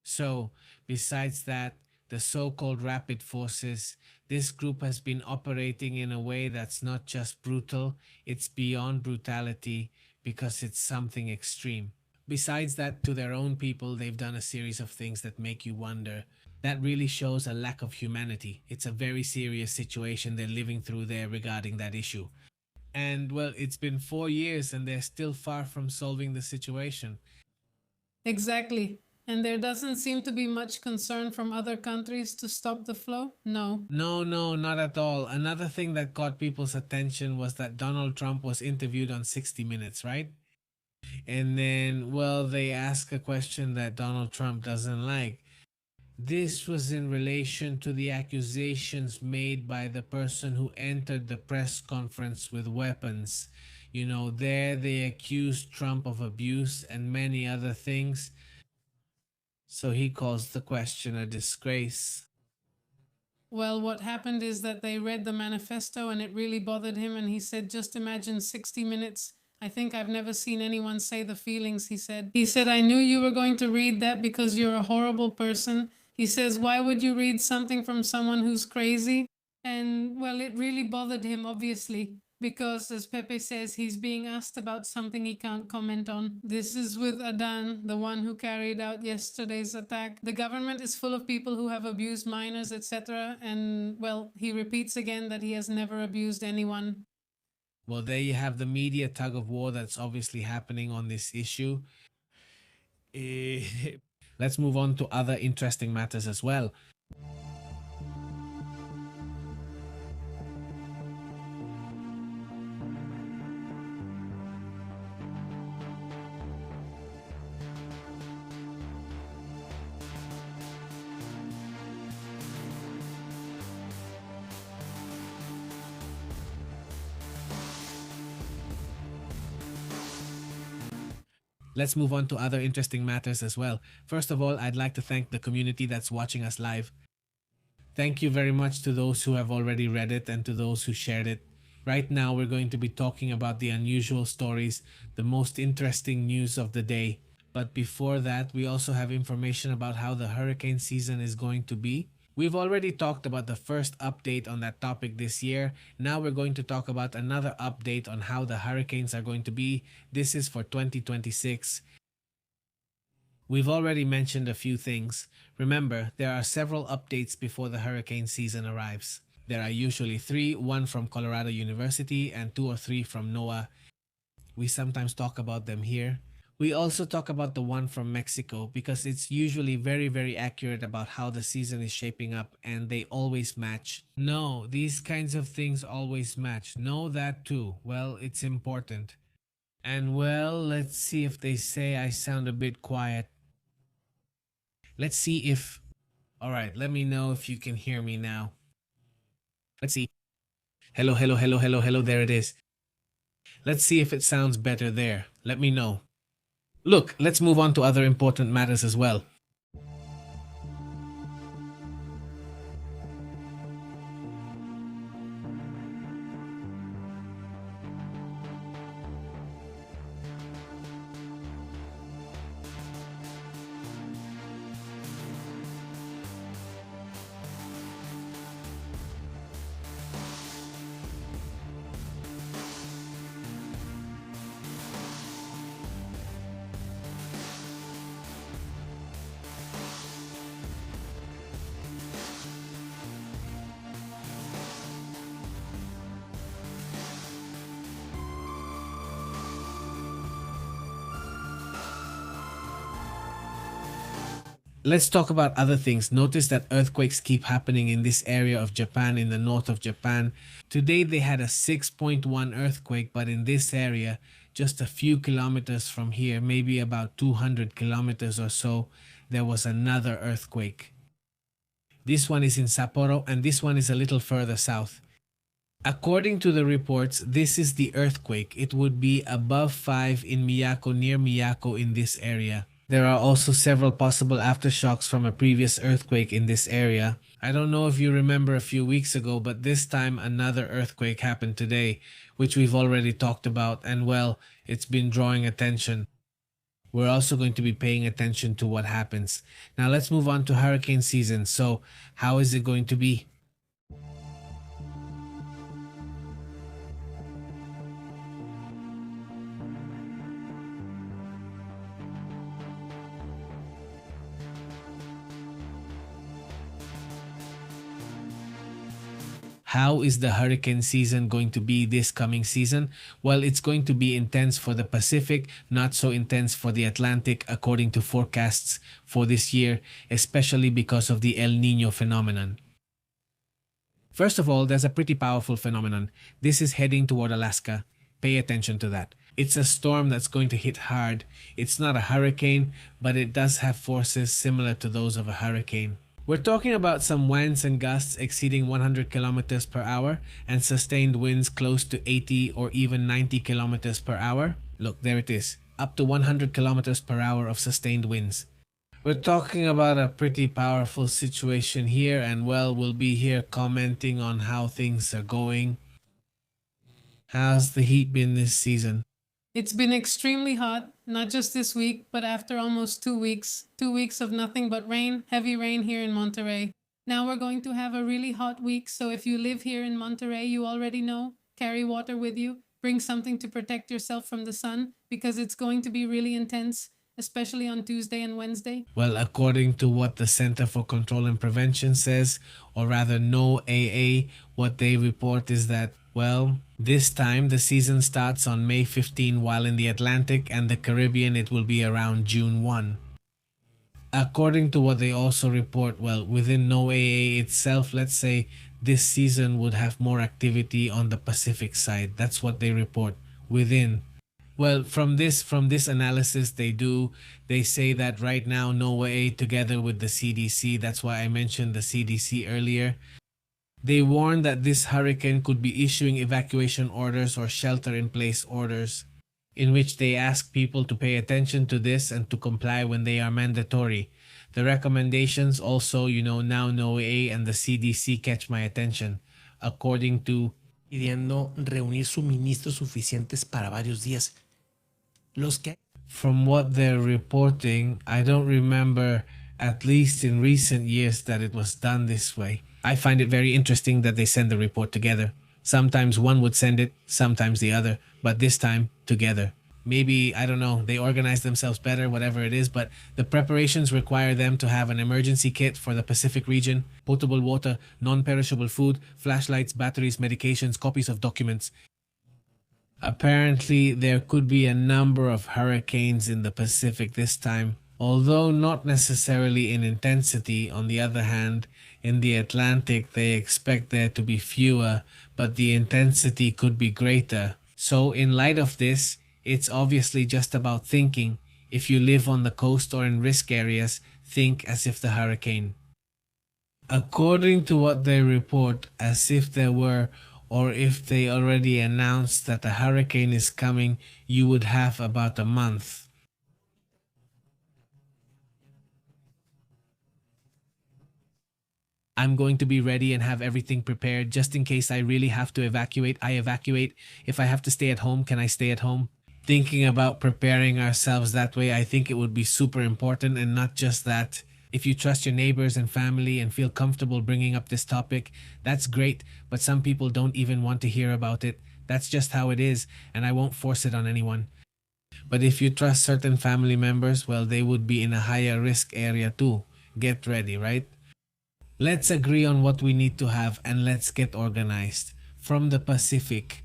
So, besides that, the so-called rapid forces, this group has been operating in a way that's not just brutal, it's beyond brutality because it's something extreme. Besides that, to their own people, they've done a series of things that make you wonder. That really shows a lack of humanity. It's a very serious situation they're living through there regarding that issue. And, well, it's been 4 years and they're still far from solving the situation. Exactly. And there doesn't seem to be much concern from other countries to stop the flow? No. No, not at all. Another thing that caught people's attention was that Donald Trump was interviewed on 60 Minutes, right? And then, well, they asked a question that Donald Trump doesn't like. This was in relation to the accusations made by the person who entered the press conference with weapons. You know, there they accused Trump of abuse and many other things. So he calls the question a disgrace. Well, what happened is that they read the manifesto and it really bothered him, and he said, just imagine 60 minutes. I think I've never seen anyone say the feelings, he said. He said, I knew you were going to read that because you're a horrible person. He says, why would you read something from someone who's crazy? And, well, it really bothered him, obviously, because, as Pepe says, he's being asked about something he can't comment on. This is with Adan, the one who carried out yesterday's attack. The government is full of people who have abused minors, etc. And, well, he repeats again that he has never abused anyone. Well, there you have the media tug of war that's obviously happening on this issue. Let's move on to other interesting matters as well. Let's move on to other interesting matters as well. First of all, I'd like to thank the community that's watching us live. Thank you very much to those who have already read it and to those who shared it. Right now, we're going to be talking about the unusual stories, the most interesting news of the day. But before that, we also have information about how the hurricane season is going to be. We've already talked about the first update on that topic this year. Now we're going to talk about another update on how the hurricanes are going to be. This is for 2026. We've already mentioned a few things. Remember, there are several updates before the hurricane season arrives. There are usually 3, one from Colorado University and 2 or 3 from NOAA. We sometimes talk about them here. We also talk about the one from Mexico because it's usually very, very accurate about how the season is shaping up and they always match. No, these kinds of things always match. Know that too. Well, it's important. And well, let's see if they say I sound a bit quiet. Let's see if... Alright, let me know if you can hear me now. Let's see. Hello, hello, hello, hello, hello, there it is. Let's see if it sounds better there. Let me know. Look, let's move on to other important matters as well. Let's talk about other things. Notice that earthquakes keep happening in this area of Japan, in the north of Japan. Today they had a 6.1 earthquake, but in this area, just a few kilometers from here, maybe about 200 kilometers or so, there was another earthquake. This one is in Sapporo, and this one is a little further south. According to the reports, this is the earthquake. It would be above 5 in Miyako, near Miyako in this area. There are also several possible aftershocks from a previous earthquake in this area. I don't know if you remember a few weeks ago, but this time another earthquake happened today, which we've already talked about, and well, it's been drawing attention. We're also going to be paying attention to what happens. Now let's move on to hurricane season. So, how is it going to be? How is the hurricane season going to be this coming season? Well, it's going to be intense for the Pacific, not so intense for the Atlantic, according to forecasts for this year, especially because of the El Nino phenomenon. First of all, there's a pretty powerful phenomenon. This is heading toward Alaska. Pay attention to that. It's a storm that's going to hit hard. It's not a hurricane, but it does have forces similar to those of a hurricane. We're talking about some winds and gusts exceeding 100 kilometers per hour and sustained winds close to 80 or even 90 kilometers per hour. Look, there it is. Up to 100 kilometers per hour of sustained winds. We're talking about a pretty powerful situation here, and well, we'll be here commenting on how things are going. How's the heat been this season? It's been extremely hot, not just this week, but after almost 2 weeks of nothing but rain, heavy rain here in Monterey. Now we're going to have a really hot week, so if you live here in Monterey, you already know, carry water with you, bring something to protect yourself from the sun, because it's going to be really intense, especially on Tuesday and Wednesday. Well, according to what the Center for Control and Prevention says, or rather NOAA, what they report is that, well, this time the season starts on May 15, while in the Atlantic and the Caribbean it will be around June 1. According to what they also report, well, within NOAA itself, let's say this season would have more activity on the Pacific side. That's what they report within. Well, from this analysis they say that right now NOAA together with the CDC, that's why I mentioned the CDC earlier, they warn that this hurricane could be issuing evacuation orders or shelter-in-place orders, in which they ask people to pay attention to this and to comply when they are mandatory. The recommendations also, now NOAA and the CDC catch my attention, according to Pidiendo reunir suministros suficientes para varios días. From what they're reporting, I don't remember, at least in recent years, that it was done this way. I find it very interesting that they send the report together. Sometimes one would send it, sometimes the other, but this time together. Maybe, I don't know, they organize themselves better, whatever it is, but the preparations require them to have an emergency kit for the Pacific region, potable water, non-perishable food, flashlights, batteries, medications, copies of documents. Apparently, there could be a number of hurricanes in the Pacific this time, although not necessarily in intensity. On the other hand, in the Atlantic, they expect there to be fewer, but the intensity could be greater. So, in light of this, it's obviously just about thinking. If you live on the coast or in risk areas, think as if the hurricane. According to what they report, as if there were, or if they already announced that a hurricane is coming, you would have about a month. I'm going to be ready and have everything prepared just in case I really have to evacuate. I evacuate. If I have to stay at home, can I stay at home? Thinking about preparing ourselves that way, I think it would be super important. And not just that. If you trust your neighbors and family and feel comfortable bringing up this topic, that's great, but some people don't even want to hear about it. That's just how it is, and I won't force it on anyone. But if you trust certain family members, well, they would be in a higher risk area too. Get ready, right? Let's agree on what we need to have and let's get organized. From the Pacific.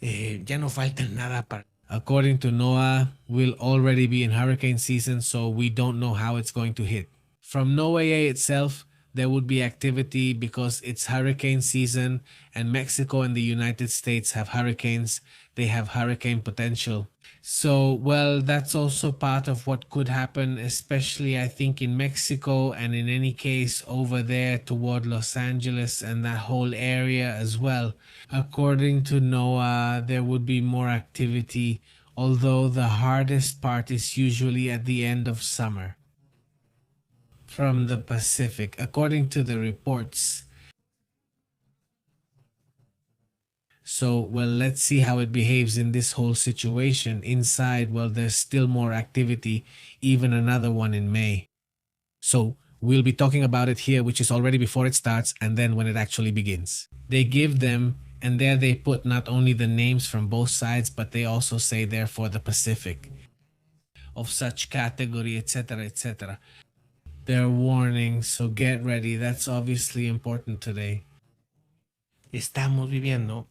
Ya no falta nada para According to NOAA, we'll already be in hurricane season, so we don't know how it's going to hit. From NOAA itself, there would be activity because it's hurricane season and Mexico and the United States have hurricanes. They have hurricane potential. So, well, that's also part of what could happen, especially I think in Mexico and in any case over there toward Los Angeles and that whole area as well. According to NOAA, there would be more activity, although the hardest part is usually at the end of summer. From the Pacific, according to the reports. So, well, let's see how it behaves in this whole situation. Inside, well, there's still more activity, even another one in May. So, we'll be talking about it here, which is already before it starts, and then when it actually begins. They give them, and there they put not only the names from both sides, but they also say there for the Pacific, of such category, etc., etc. They're warning, so get ready. That's obviously important today. Estamos viviendo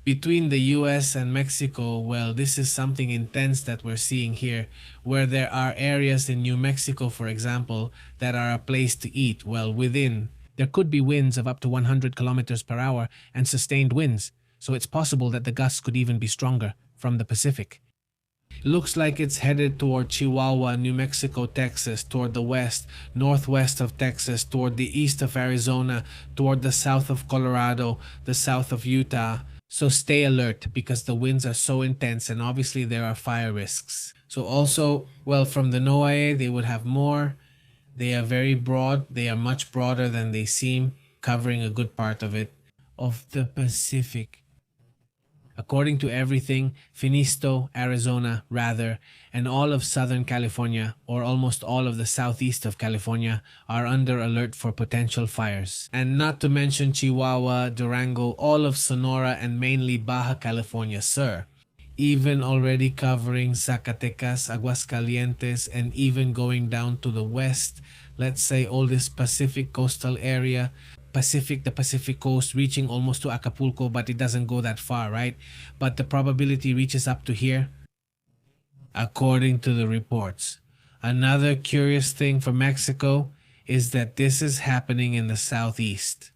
between the US and Mexico, well, this is something intense that we're seeing here, where there are areas in New Mexico, for example, that are a place to eat. Well, within, there could be winds of up to 100 kilometers per hour and sustained winds, so it's possible that the gusts could even be stronger from the Pacific. Looks like it's headed toward Chihuahua, New Mexico, Texas, toward the west, northwest of Texas, toward the east of Arizona, toward the south of Colorado, the south of Utah. So stay alert because the winds are so intense and obviously there are fire risks. So also, well, from the NOAA, they would have more. They are very broad. They are much broader than they seem, covering a good part of it, of the Pacific. According to everything, Finisto, Arizona, rather, and all of Southern California, or almost all of the southeast of California, are under alert for potential fires. And not to mention Chihuahua, Durango, all of Sonora, and mainly Baja California Sur. Even already covering Zacatecas, Aguascalientes, and even going down to the west, let's say all this Pacific coastal area, the Pacific coast, reaching almost to Acapulco, but it doesn't go that far, right? But the probability reaches up to here, according to the reports. Another curious thing for Mexico is that this is happening in the southeast.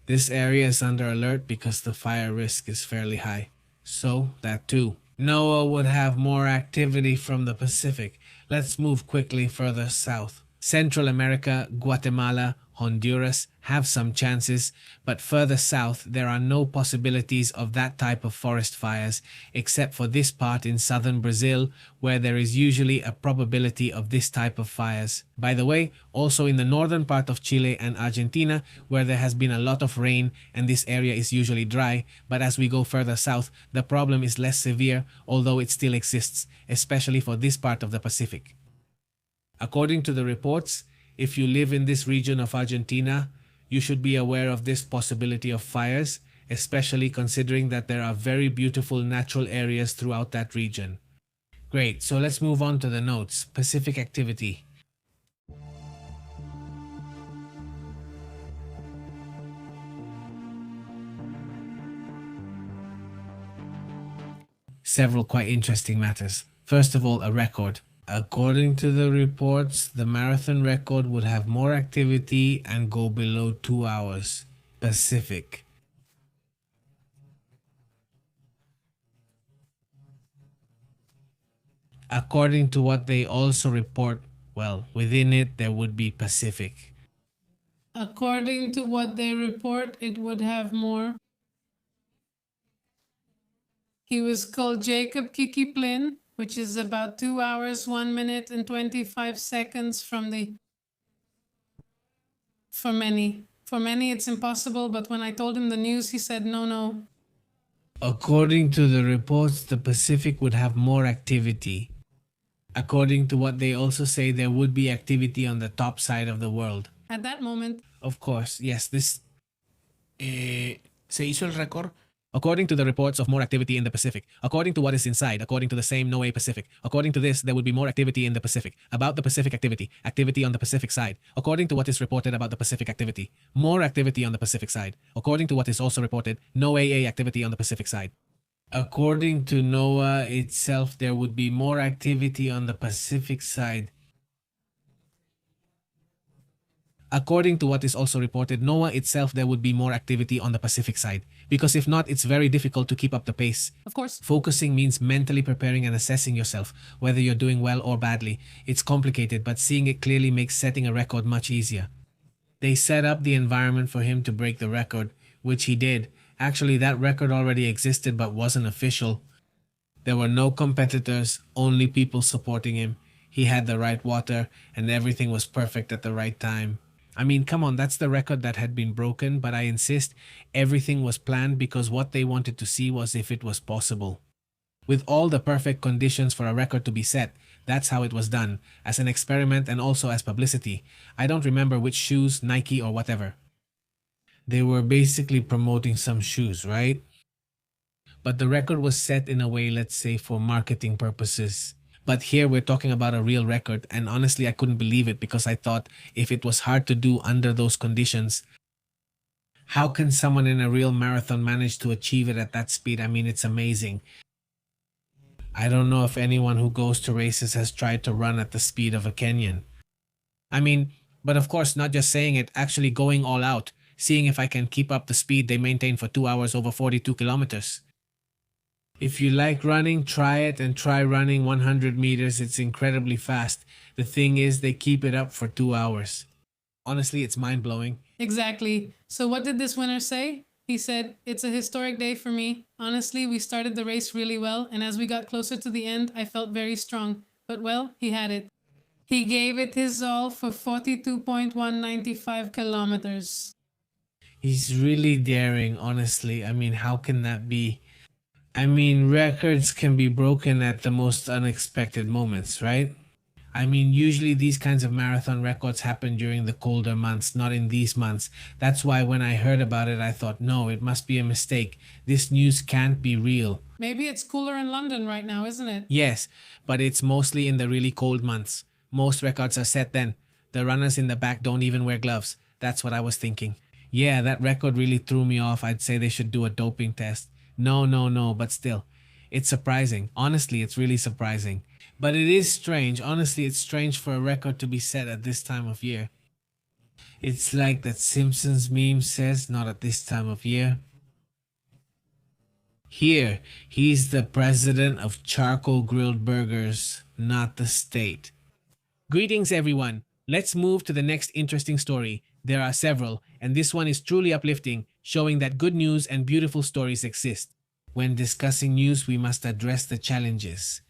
This area is under alert because the fire risk is fairly high. So, that too. NOAA would have more activity from the Pacific. Let's move quickly further south. Central America, Guatemala, Honduras have some chances, but further south there are no possibilities of that type of forest fires except for this part in southern Brazil where there is usually a probability of this type of fires. By the way, also in the northern part of Chile and Argentina where there has been a lot of rain and this area is usually dry, but as we go further south the problem is less severe although it still exists, especially for this part of the Pacific. According to the reports, if you live in this region of Argentina, you should be aware of this possibility of fires, especially considering that there are very beautiful natural areas throughout that region. Great, so let's move on to the notes. Pacific activity. Several quite interesting matters. First of all, a record. According to the reports, the marathon record would have more activity and go below 2 hours. Pacific. According to what they also report, well, within it there would be Pacific. According to what they report, it would have more. He was called Jacob Kikiplin, which is about 2 hours, 1 minute, and 25 seconds from the... For many, it's impossible, but when I told him the news, he said, no. According to the reports, the Pacific would have more activity. According to what they also say, there would be activity on the top side of the world. At that moment, of course, yes, this... se hizo el récord. According to the reports of more activity in the Pacific, according to what is inside, according to the same NOAA Pacific, according to this, there would be more activity in the Pacific. About the Pacific activity on the Pacific side, according to what is reported about the Pacific activity, more activity on the Pacific side, according to what is also reported, NOAA activity on the Pacific side. According to NOAA itself, there would be more activity on the Pacific side. According to what is also reported, NOAA itself, there would be more activity on the Pacific side. Because if not, it's very difficult to keep up the pace. Of course. Focusing means mentally preparing and assessing yourself, whether you're doing well or badly. It's complicated, but seeing it clearly makes setting a record much easier. They set up the environment for him to break the record, which he did. Actually, that record already existed but wasn't official. There were no competitors, only people supporting him. He had the right water, and everything was perfect at the right time. I mean, come on, that's the record that had been broken, but I insist everything was planned because what they wanted to see was if it was possible. With all the perfect conditions for a record to be set, that's how it was done, as an experiment and also as publicity. I don't remember which shoes, Nike or whatever. They were basically promoting some shoes, right? But the record was set in a way, let's say, for marketing purposes. But here we're talking about a real record, and honestly, I couldn't believe it because I thought if it was hard to do under those conditions, how can someone in a real marathon manage to achieve it at that speed? I mean, it's amazing. I don't know if anyone who goes to races has tried to run at the speed of a Kenyan. I mean, but of course, not just saying it, actually going all out, seeing if I can keep up the speed they maintain for 2 hours over 42 kilometers. If you like running, try it and try running 100 meters. It's incredibly fast. The thing is, they keep it up for 2 hours. Honestly, it's mind-blowing. Exactly. So what did this winner say? He said, "It's a historic day for me. Honestly, we started the race really well, and as we got closer to the end, I felt very strong. But well, he had it. He gave it his all for 42.195 kilometers. He's really daring, honestly. I mean, how can that be? I mean, records can be broken at the most unexpected moments, right? I mean, usually these kinds of marathon records happen during the colder months, not in these months. That's why when I heard about it, I thought, no, it must be a mistake. This news can't be real. Maybe it's cooler in London right now, isn't it?" Yes, but it's mostly in the really cold months. Most records are set then. The runners in the back don't even wear gloves. That's what I was thinking. Yeah, that record really threw me off. I'd say they should do a doping test. No, but still. It's surprising. Honestly, it's really surprising. But it is strange. Honestly, it's strange for a record to be set at this time of year. It's like that Simpsons meme says, not at this time of year. Here, he's the president of charcoal grilled burgers, not the state. Greetings, everyone. Let's move to the next interesting story. There are several, and this one is truly uplifting, showing that good news and beautiful stories exist. When discussing news, we must address the challenges.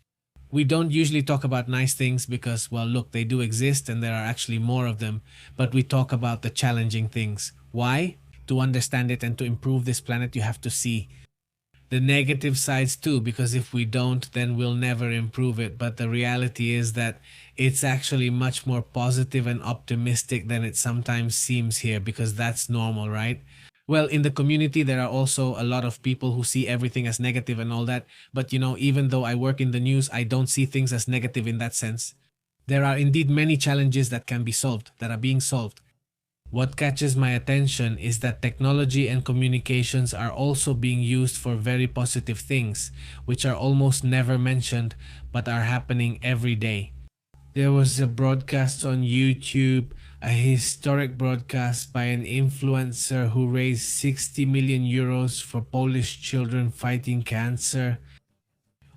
We don't usually talk about nice things because, well, look, they do exist and there are actually more of them, but we talk about the challenging things. Why? To understand it and to improve this planet, you have to see the negative sides too, because if we don't, then we'll never improve it. But the reality is that it's actually much more positive and optimistic than it sometimes seems here, because that's normal, right? Well, in the community, there are also a lot of people who see everything as negative and all that. But even though I work in the news, I don't see things as negative in that sense. There are indeed many challenges that can be solved, that are being solved. What catches my attention is that technology and communications are also being used for very positive things, which are almost never mentioned but are happening every day. There was a broadcast on YouTube, a historic broadcast by an influencer who raised 60 million euros for Polish children fighting cancer.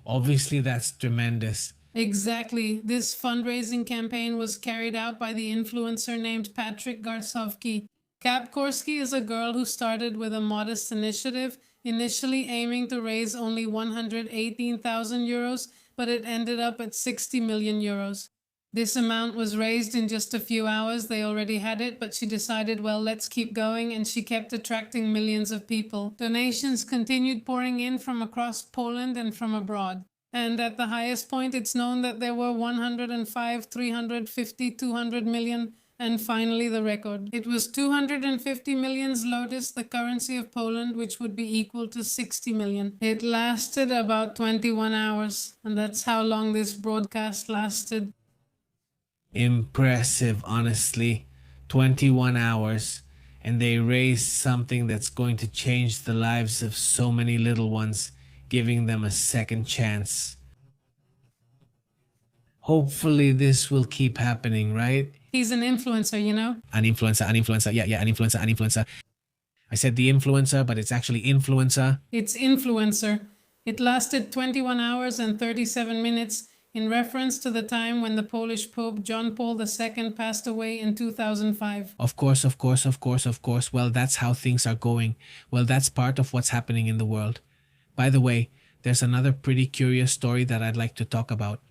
Obviously, that's tremendous. Exactly. This fundraising campaign was carried out by the influencer named Patrick Garsovki. Kapkorski is a girl who started with a modest initiative, initially aiming to raise only 118,000 euros, but it ended up at 60 million euros. This amount was raised in just a few hours. They already had it, but she decided, well, let's keep going, and she kept attracting millions of people. Donations continued pouring in from across Poland and from abroad. And at the highest point, it's known that there were 105, 350, 200 million, and finally the record. It was 250 million zlotys, the currency of Poland, which would be equal to 60 million. It lasted about 21 hours, and that's how long this broadcast lasted. Impressive, honestly. 21 hours, and they raised something that's going to change the lives of so many little ones. giving them a second chance. Hopefully, this will keep happening, right? He's an influencer, you know? An influencer. Yeah, an influencer. I said the influencer, but it's actually influencer. It's influencer. It lasted 21 hours and 37 minutes in reference to the time when the Polish Pope John Paul II passed away in 2005. Of course. Well, that's how things are going. Well, that's part of what's happening in the world. By the way, there's another pretty curious story that I'd like to talk about.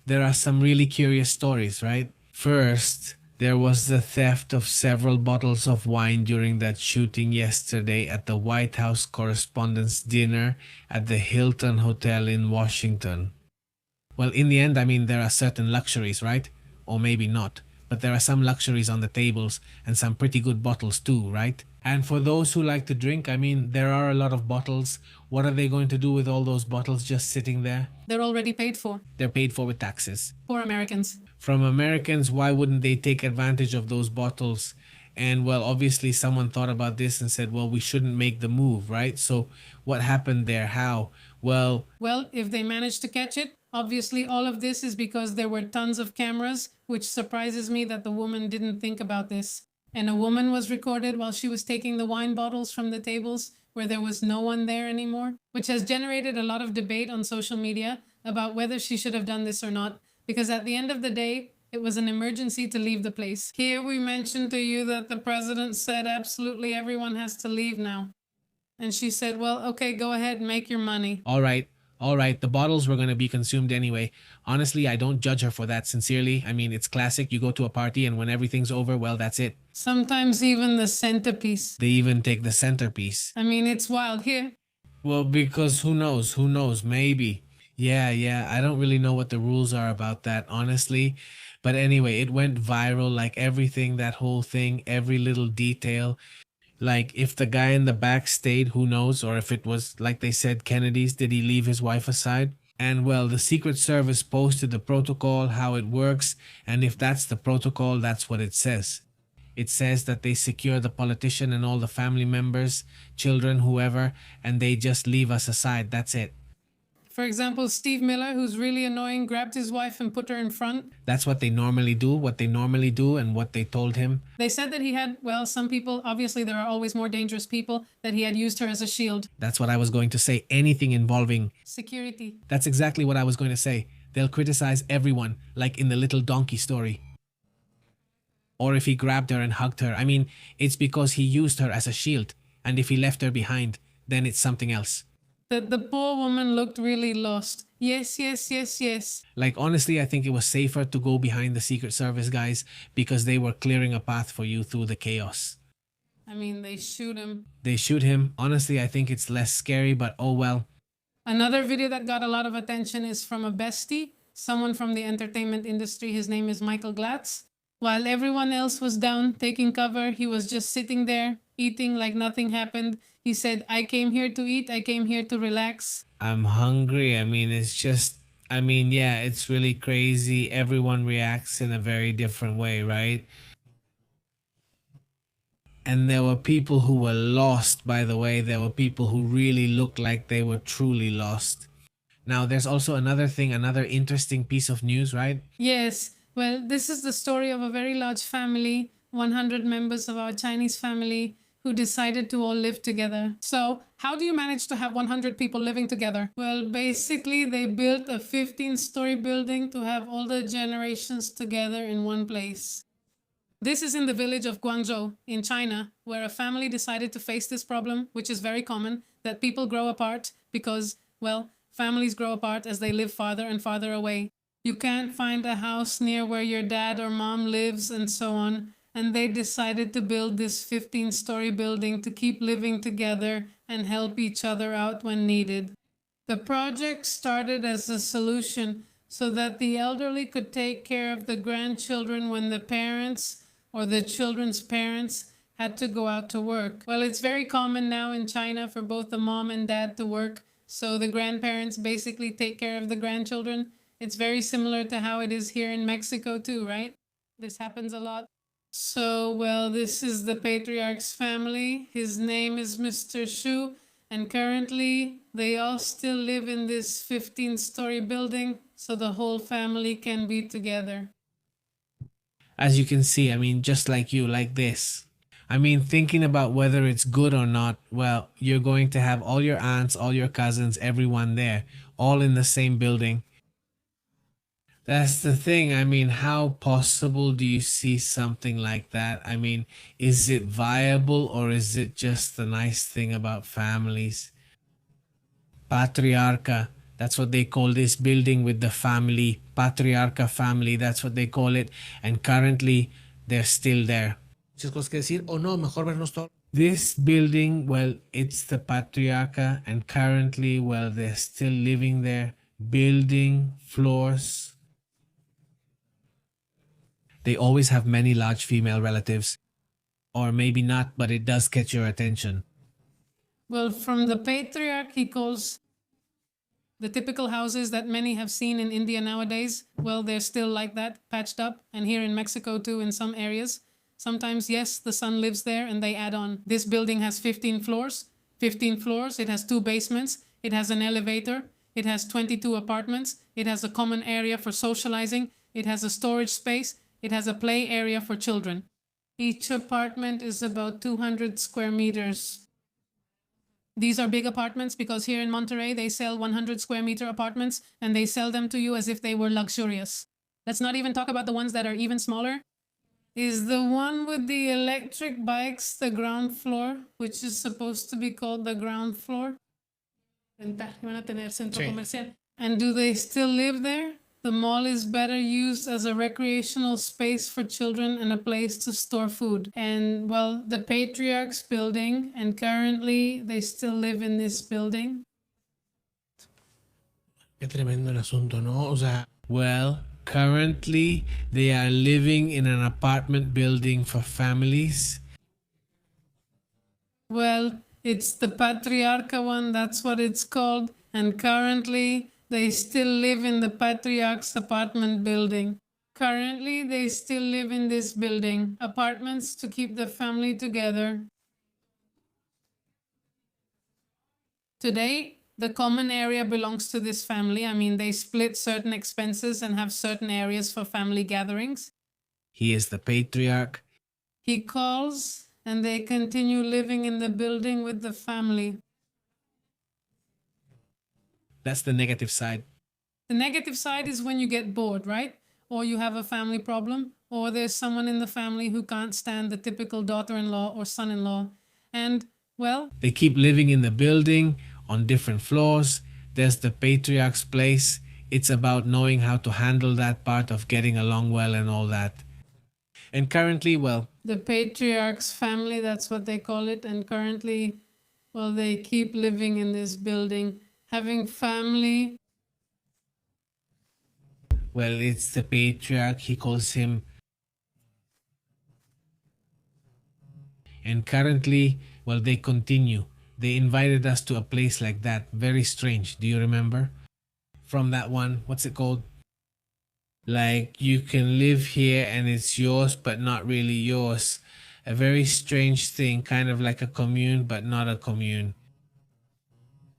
There are some really curious stories, right? First, there was the theft of several bottles of wine during that shooting yesterday at the White House Correspondents' Dinner at the Hilton Hotel in Washington. Well, in the end, I mean, there are certain luxuries, right? Or maybe not. But there are some luxuries on the tables and some pretty good bottles too, right? And for those who like to drink, I mean, there are a lot of bottles. What are they going to do with all those bottles just sitting there? They're already paid for. They're paid for with taxes. Poor Americans. From Americans, why wouldn't they take advantage of those bottles? And well, obviously someone thought about this and said, well, we shouldn't make the move, right? So what happened there? How? Well, if they managed to catch it, obviously all of this is because there were tons of cameras, which surprises me that the woman didn't think about this. And a woman was recorded while she was taking the wine bottles from the tables where there was no one there anymore, which has generated a lot of debate on social media about whether she should have done this or not, because at the end of the day, it was an emergency to leave the place. Here we mentioned to you that the president said absolutely everyone has to leave now. And she said, well, okay, go ahead, make your money. all right, the bottles were going to be consumed anyway. Honestly, I don't judge her for that, sincerely. I mean, it's classic. You go to a party and when everything's over, well, that's it. Sometimes even the centerpiece. They even take the centerpiece. I mean, it's wild. Here, Well, because who knows, maybe. Yeah, I don't really know what the rules are about that, honestly. But anyway, it went viral, like everything, that whole thing, every little detail. Like, if the guy in the back stayed, who knows? Or if it was, like they said, Kennedy's, did he leave his wife aside? And well, the Secret Service posted the protocol, how it works, and if that's the protocol, that's what it says. It says that they secure the politician and all the family members, children, whoever, and they just leave us aside. That's it. for example, Steve Miller, who's really annoying, grabbed his wife and put her in front. That's what they normally do, and what they told him. They said that he had, well, some people, obviously there are always more dangerous people, that he had used her as a shield. That's what I was going to say. Anything involving Security. That's exactly what I was going to say. They'll criticize everyone, like in the little donkey story. Or if he grabbed her and hugged her. I mean, it's because he used her as a shield. And if he left her behind, then it's something else. The poor woman looked really lost. Yes. Like, honestly, I think it was safer to go behind the Secret Service guys because they were clearing a path for you through the chaos. I mean, they shoot him. They shoot him. Honestly, I think it's less scary, but oh well. Another video that got a lot of attention is from a bestie, someone from the entertainment industry. His name is Michael Glatz. While everyone else was down taking cover, he was just sitting there, eating like nothing happened. He said, I came here to eat, I came here to relax. I'm hungry. I mean, yeah, it's really crazy. Everyone reacts in a very different way, right? And there were people who were lost, by the way. There were people who really looked like they were truly lost. Now, there's also another thing, another interesting piece of news, right? Yes, well, this is the story of a very large family, 100 members of our Chinese family, who decided to all live together. So, how do you manage to have 100 people living together? Well, basically, they built a 15-story building to have all the generations together in one place. This is in the village of Guangzhou in China, where a family decided to face this problem, which is very common, that people grow apart because, well, families grow apart as they live farther and farther away. You can't find a house near where your dad or mom lives and so on. And they decided to build this 15-story building to keep living together and help each other out when needed. The project started as a solution so that the elderly could take care of the grandchildren when the parents or the children's parents had to go out to work. Well, it's very common now in China for both the mom and dad to work, so the grandparents basically take care of the grandchildren. It's very similar to how it is here in Mexico too, right? This happens a lot. So, well, this is the patriarch's family. His name is Mr. Shu, And currently, they all still live in this 15-story building, so the whole family can be together. As you can see, I mean, just like you, like this. I mean, thinking about whether it's good or not, well, you're going to have all your aunts, all your cousins, everyone there, all in the same building. That's the thing. I mean, how possible do you see something like that? I mean, is it viable or is it just the nice thing about families? Patriarcha, that's what they call this building with the family. Patriarcha family, that's what they call it. And currently, they're still there. Muchas cosas que decir, o no, mejor vernos todos. This building, well, it's the Patriarcha, and currently, well, they're still living there, building floors. They always have many large female relatives. Or maybe not, but it does catch your attention. Well, from the patriarch, he calls the typical houses that many have seen in India nowadays. Well, they're still like that, patched up, and here in Mexico too, in some areas. Sometimes, yes, the son lives there and they add on. This building has 15 floors. 15 floors, it has 2 basements, it has an elevator, it has 22 apartments, it has a common area for socializing, it has a storage space, it has a play area for children. Each apartment is about 200 square meters. These are big apartments because here in Monterrey, they sell 100 square meter apartments and they sell them to you as if they were luxurious. Let's not even talk about the ones that are even smaller. Is the one with the electric bikes the ground floor, which is supposed to be called the ground floor? Van a tener centro comercial. And do they still live there? The mall is better used as a recreational space for children and a place to store food. And well, the patriarch's building, and currently they still live in this building. Qué tremendo el asunto, ¿no? O sea, Well, currently they are living in an apartment building for families. Well, it's the Patriarcha one, that's what it's called. And currently they still live in the Patriarch's apartment building. Currently they still live in this building. Apartments to keep the family together. Today, the common area belongs to this family. I mean, they split certain expenses and have certain areas for family gatherings. He is the patriarch. He calls and they continue living in the building with the family. That's the negative side. The negative side is when you get bored, right? Or you have a family problem, or there's someone in the family who can't stand the typical daughter-in-law or son-in-law. And, well, They keep living in the building on different floors. There's the patriarch's place. It's about knowing how to handle that part of getting along well and all that. And currently, well, the patriarch's family, that's what they call it. And currently, well, they keep living in this building, having family. well, it's the patriarch. He calls him. And currently, well, they continue. They invited us to a place like that. Very strange. Do you remember? From that one, what's it called? Like, you can live here and it's yours, but not really yours. A very strange thing, kind of like a commune, but not a commune.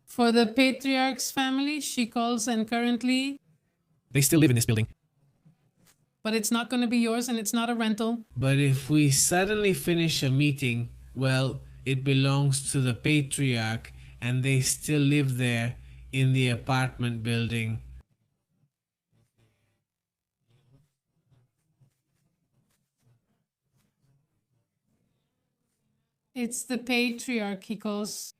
For the patriarch's family, she calls, and currently, They still live in this building. but it's not going to be yours and it's not a rental. But if we suddenly finish a meeting, well, it belongs to the patriarch and they still live there in the apartment building. It's the patriarch, he calls.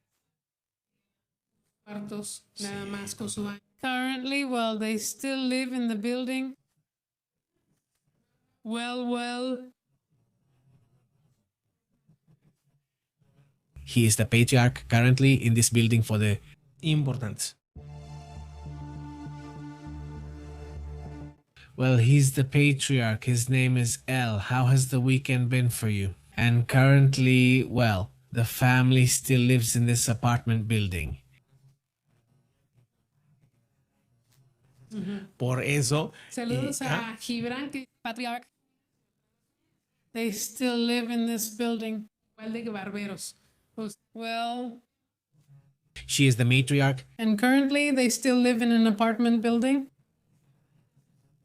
Cuartos, nada más con su baño. Currently, well, they still live in the building. Well. He is the patriarch currently in this building for the importantes. Well, he's the patriarch. His name is El. How has the weekend been for you? And currently, well, the family still lives in this apartment building. Por eso, Saludos a Gibran, patriarch. They still live in this building. Well, de barberos. Well, She is the matriarch. And currently, they still live in an apartment building.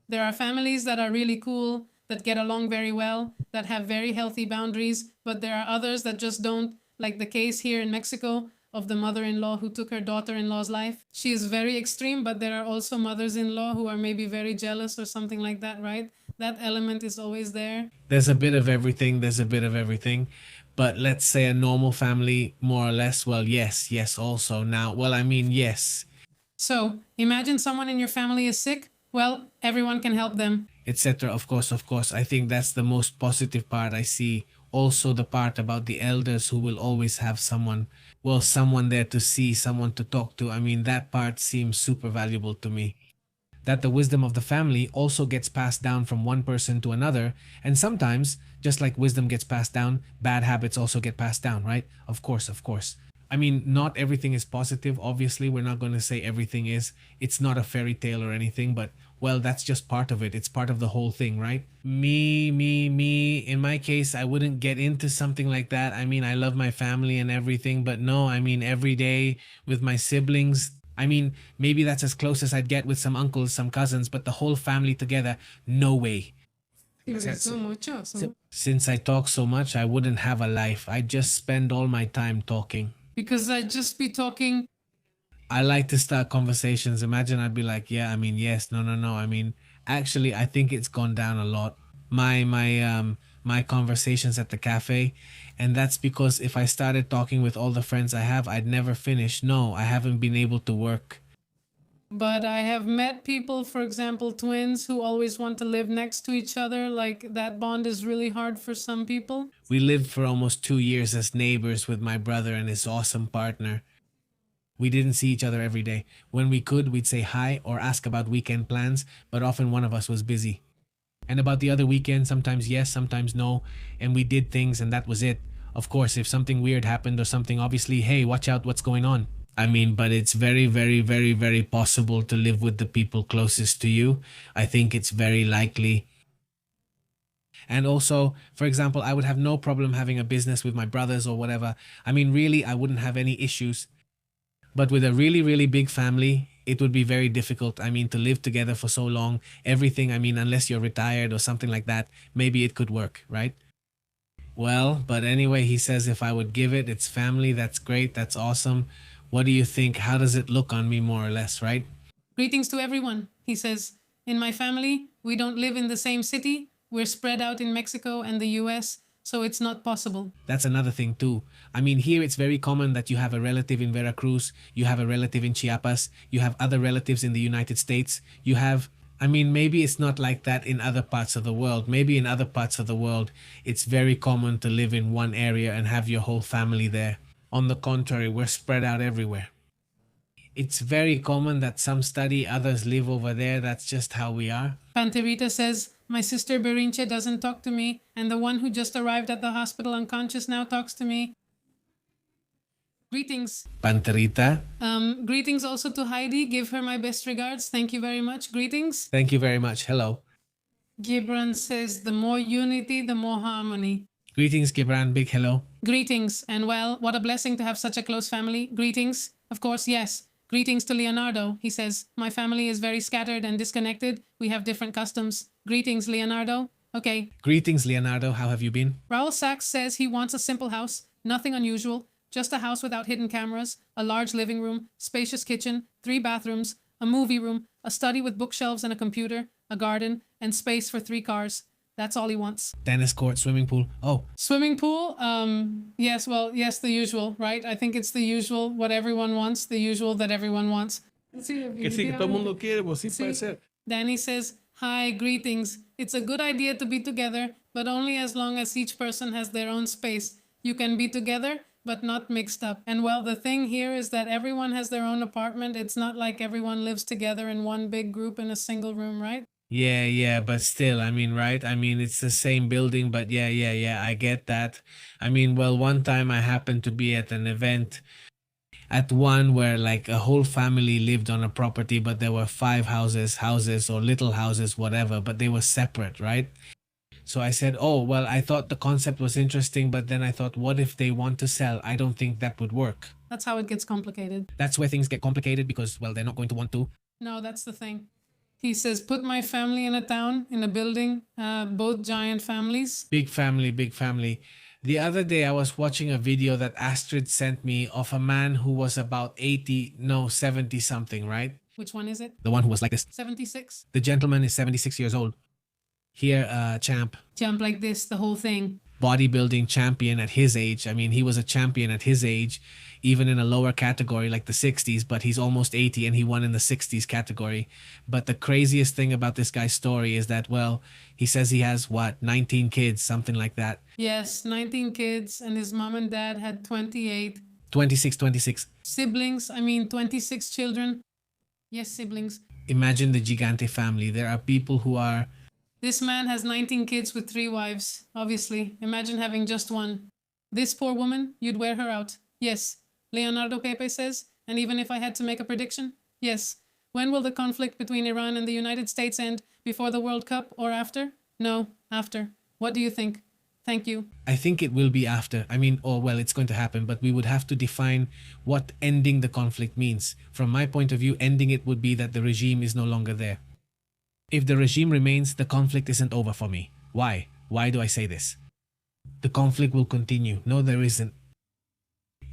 There are families that are really cool, that get along very well, that have very healthy boundaries, but there are others that just don't, like the case here in Mexico of the mother-in-law who took her daughter-in-law's life. She is very extreme, but there are also mothers-in-law who are maybe very jealous or something like that, right? That element is always there. There's a bit of everything. But let's say a normal family, more or less, well, yes, also. Now, well, I mean, yes, So, imagine someone in your family is sick. Well, everyone can help them. etc. Of course. I think that's the most positive part I see. Also, the part about the elders who will always have someone there to see, someone to talk to. I mean, that part seems super valuable to me. That the wisdom of the family also gets passed down from one person to another, and sometimes, just like wisdom gets passed down, bad habits also get passed down, right? Of course. I mean, not everything is positive. Obviously, we're not going to say everything is. It's not a fairy tale or anything, but well, that's just part of it. It's part of the whole thing, right? Me. In my case, I wouldn't get into something like that. I mean, I love my family and everything, but no, I mean, every day with my siblings, I mean, maybe that's as close as I'd get with some uncles, some cousins, but the whole family together, no way. Since I talk so much, I wouldn't have a life. I'd just spend all my time talking. Because I'd just be talking. I like to start conversations. Imagine I'd be like, yeah, I mean, yes, no. I mean, actually, I think it's gone down a lot. My conversations at the cafe, and that's because if I started talking with all the friends I have, I'd never finish. No, I haven't been able to work. But I have met people, for example, twins who always want to live next to each other. Like that bond is really hard for some people. We lived for almost 2 years as neighbors with my brother and his awesome partner. We didn't see each other every day. When we could, we'd say hi or ask about weekend plans, but often one of us was busy. And about the other weekend, sometimes yes, sometimes no, and we did things and that was it. Of course, if something weird happened or something, obviously, hey, watch out, what's going on? I mean, but it's very, very possible to live with the people closest to you. I think it's very likely. And also, for example, I would have no problem having a business with my brothers or whatever. I mean, really, I wouldn't have any issues. But with a really big family, it would be very difficult. I mean, to live together for so long, everything, I mean, unless you're retired or something like that, maybe it could work, right? Well, but anyway, he says if I would give it, it's family, that's great, that's awesome. What do you think? How does it look on me, more or less, right? Greetings to everyone, he says. In my family, we don't live in the same city. We're spread out in Mexico and the US, so it's not possible. That's another thing too. I mean, here it's very common that you have a relative in Veracruz, you have a relative in Chiapas, you have other relatives in the United States, you have... I mean, maybe it's not like that in other parts of the world. Maybe in other parts of the world, it's very common to live in one area and have your whole family there. On the contrary, we're spread out everywhere. It's very common that some study, others live over there. That's just how we are. Panterita says, my sister Berinche doesn't talk to me, and the one who just arrived at the hospital unconscious now talks to me. Greetings. Panterita. Greetings also to Heidi. Give her my best regards. Thank you very much. Greetings. Thank you very much. Hello. Gibran says, the more unity, the more harmony. Greetings, Gibran. Big hello. Greetings, and well, what a blessing to have such a close family. Greetings. Of course, yes. Greetings to Leonardo. He says, my family is very scattered and disconnected. We have different customs. Greetings, Leonardo. Okay. Greetings, Leonardo. How have you been? Raul Sachs says he wants a simple house, nothing unusual, just a house without hidden cameras, a large living room, spacious kitchen, 3 bathrooms, a movie room, a study with bookshelves and a computer, a garden, and space for 3 cars. That's all he wants. Tennis court, swimming pool. Oh. Swimming pool? Yes, the usual, right? I think it's the usual, what everyone wants, the usual that everyone wants. Que todo mundo quiere, pues sí puede ser. Danny says, hi, greetings. It's a good idea to be together, but only as long as each person has their own space. You can be together, but not mixed up. And well, the thing here is that everyone has their own apartment. It's not like everyone lives together in one big group in a single room, right? Yeah, but still, I mean, right? I mean, it's the same building, but yeah, I get that. I mean, well, one time I happened to be at an event at one where like a whole family lived on a property, but there were 5 houses or little houses, whatever, but they were separate, right? So I said, oh, well, I thought the concept was interesting, but then I thought, what if they want to sell? I don't think that would work. That's how it gets complicated. That's where things get complicated because, well, they're not going to want to. No, that's the thing. He says, put my family in a town, in a building, both giant families. Big family, big family. The other day I was watching a video that Astrid sent me of a man who was about 70 something, right? Which one is it? The one who was like this. 76? The gentleman is 76 years old. Here, champ. Jump like this, the whole thing. Bodybuilding champion at his age. I mean, he was a champion at his age, even in a lower category like the 60s, but he's almost 80 and he won in the 60s category. But the craziest thing about this guy's story is that, well, he says he has, 19 kids, something like that. Yes, 19 kids, and his mom and dad had 28. 26. Siblings, 26 children. Yes, siblings. Imagine the Gigante family. There are people who are... This man has 19 kids with 3 wives, obviously. Imagine having just one. This poor woman, you'd wear her out. Yes, Leonardo Pepe says, and even if I had to make a prediction, yes. When will the conflict between Iran and the United States end? Before the World Cup or after? No, after. What do you think? Thank you. I think it will be after. It's going to happen, but we would have to define what ending the conflict means. From my point of view, ending it would be that the regime is no longer there. If the regime remains, the conflict isn't over for me. Why? Why do I say this? The conflict will continue. No, there isn't.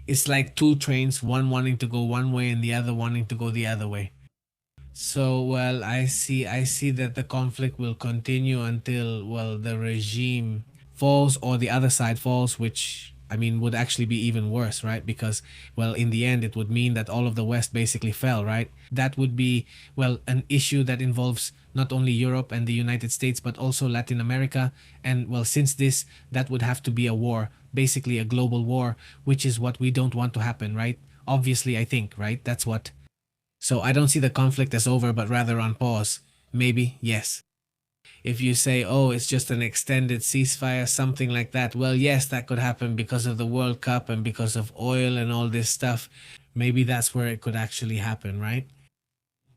It's like 2 trains, one wanting to go one way and the other wanting to go the other way. So, well, I see that the conflict will continue until, well, the regime falls or the other side falls, which, would actually be even worse, right? Because, well, in the end, it would mean that all of the West basically fell, right? That would be, well, an issue that involves not only Europe and the United States, but also Latin America. And, well, since that would have to be a war, basically a global war, which is what we don't want to happen, right? Obviously, I think, right? That's what. So I don't see the conflict as over, but rather on pause. Maybe, yes. If you say, oh, it's just an extended ceasefire, something like that, well, yes, that could happen because of the World Cup and because of oil and all this stuff. Maybe that's where it could actually happen, right?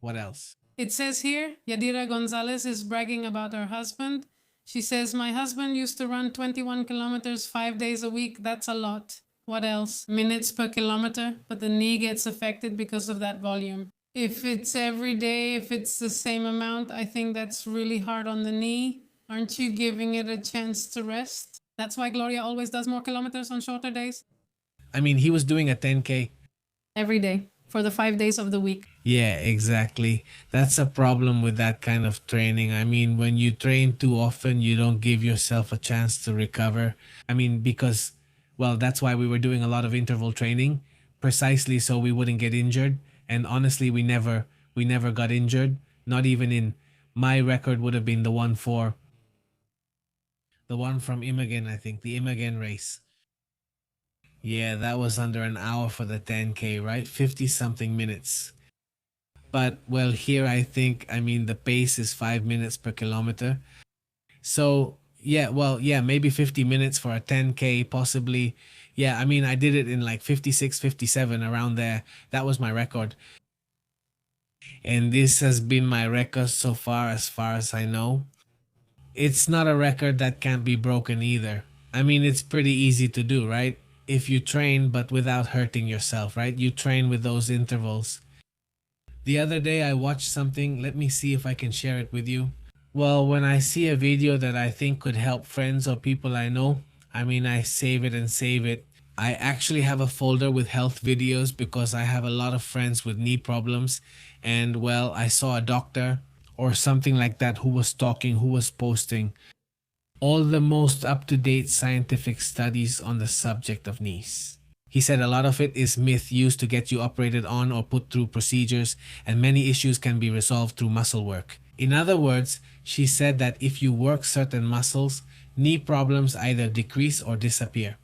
What else? It says here, Yadira Gonzalez is bragging about her husband. She says, my husband used to run 21 kilometers 5 days a week. That's a lot. What else? Minutes per kilometer, but the knee gets affected because of that volume. If it's every day, if it's the same amount, I think that's really hard on the knee. Aren't you giving it a chance to rest? That's why Gloria always does more kilometers on shorter days. He was doing a 10K. Every day, for the 5 days of the week. Yeah, exactly. That's a problem with that kind of training. When you train too often, you don't give yourself a chance to recover. Because, well, that's why we were doing a lot of interval training, precisely so we wouldn't get injured. And honestly, we never got injured. Not even in my record would have been the one from Imogen, I think, the Imogen race. Yeah, that was under an hour for the 10K, right? 50 something minutes. But, well, here I think, the pace is 5 minutes per kilometer. So, maybe 50 minutes for a 10K, possibly. Yeah, I did it in like 56, 57, around there. That was my record. And this has been my record so far as I know. It's not a record that can't be broken either. It's pretty easy to do, right? If you train, but without hurting yourself, right? You train with those intervals. The other day I watched something. Let me see if I can share it with you. Well, when I see a video that I think could help friends or people I know, I save it and save it. I actually have a folder with health videos because I have a lot of friends with knee problems. And, well, I saw a doctor or something like that who was posting all the most up-to-date scientific studies on the subject of knees. He said a lot of it is myth used to get you operated on or put through procedures, and many issues can be resolved through muscle work. In other words, she said that if you work certain muscles, knee problems either decrease or disappear.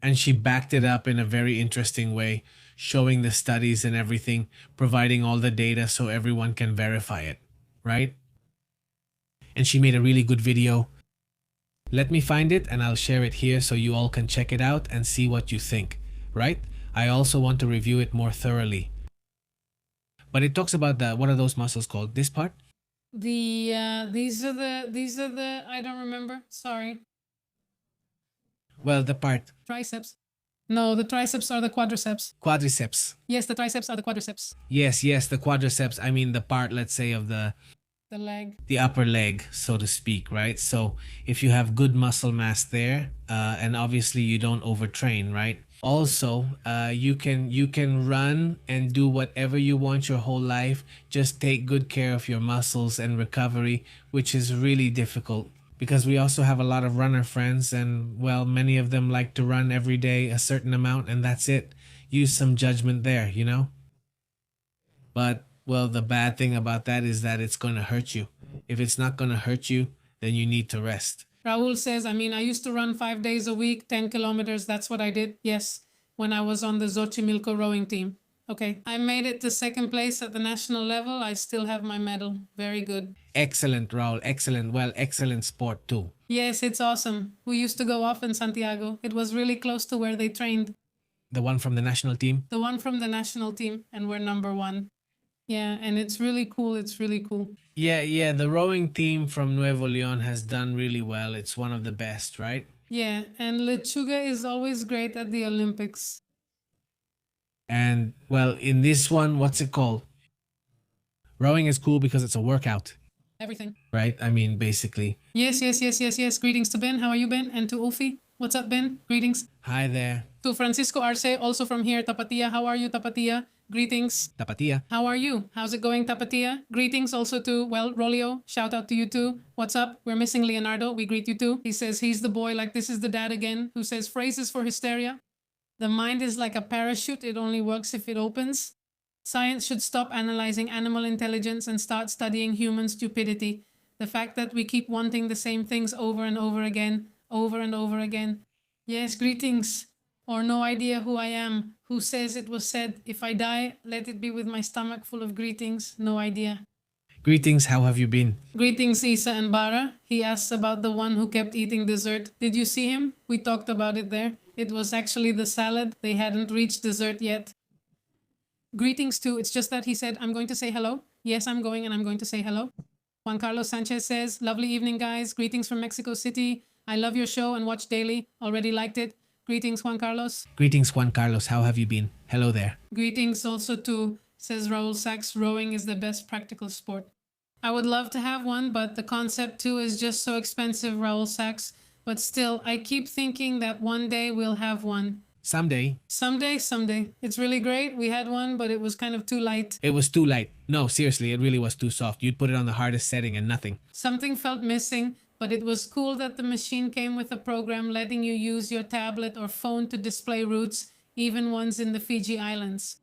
And she backed it up in a very interesting way, showing the studies and everything, providing all the data so everyone can verify it, right? And she made a really good video. Let me find it and I'll share it here so you all can check it out and see what you think, right? I also want to review it more thoroughly. But it talks about what are those muscles called? This part? These are the I don't remember. Sorry. Well, the part. Triceps. No, the triceps are the quadriceps. Quadriceps. Yes, the triceps are the quadriceps. Yes, yes, the quadriceps. I mean, the part, let's say, of The leg. the upper leg, so to speak, right? So if you have good muscle mass there, and obviously you don't overtrain, right? Also, you can run and do whatever you want your whole life. Just take good care of your muscles and recovery, which is really difficult because we also have a lot of runner friends, and well, many of them like to run every day a certain amount, and that's it. Use some judgment there, you know. But well, the bad thing about that is that it's going to hurt you. If it's not going to hurt you, then you need to rest. Raul says, I mean, I used to run 5 days a week, 10 kilometers. That's what I did. Yes, when I was on the Xochimilco rowing team. Okay, I made it to second place at the national level. I still have my medal. Very good. Excellent, Raul. Excellent. Well, excellent sport too. Yes, it's awesome. We used to go off in Santiago. It was really close to where they trained. The one from the national team. The one from the national team, and we're number one. Yeah, and it's really cool. It's really cool. Yeah, yeah. The rowing team from Nuevo Leon has done really well. It's one of the best, right? Yeah, and Lechuga is always great at the Olympics. And well, in this one, what's it called? Rowing is cool because it's a workout, Everything. right? I mean, basically. Yes, yes, yes, yes, yes. Greetings to Ben. How are you, Ben? And to Ulfi. What's up, Ben? Greetings. Hi there, To Francisco Arce, also from here, Tapatia. How are you, Tapatia? Greetings. Tapatia. How are you? How's it going, Tapatia? Greetings also to, well, Rolio. Shout out to you too. What's up? We're missing Leonardo. We greet you too. He says he's the boy, like this is the dad again, who says phrases for hysteria. The mind is like a parachute. It only works if it opens. Science should stop analyzing animal intelligence and start studying human stupidity. The fact that we keep wanting the same things over and over again, over and over again. Yes, greetings. Or no idea who I am. Who says it was said, if I die, let it be with my stomach full of greetings. No idea. Greetings. How have you been? Greetings, Isa and Bara. He asks about the one who kept eating dessert. Did you see him? We talked about it there. It was actually the salad. They hadn't reached dessert yet. Greetings too. It's just that he said, I'm going to say hello. Yes, I'm going and I'm going to say hello. Juan Carlos Sanchez says, lovely evening, guys. Greetings from Mexico City. I love your show and watch daily. Already liked it. Greetings, Juan Carlos. Greetings, Juan Carlos. How have you been? Hello there. Greetings also to, says Raul Sachs, rowing is the best practical sport. I would love to have one, but the concept too is just so expensive, Raul Sachs. But still, I keep thinking that one day we'll have one. Someday. Someday. It's really great. We had one, but it was kind of too light. It was too light. No, seriously, it really was too soft. You'd put it on the hardest setting and nothing. Something felt missing, but it was cool that the machine came with a program letting you use your tablet or phone to display routes, even ones in the Fiji Islands.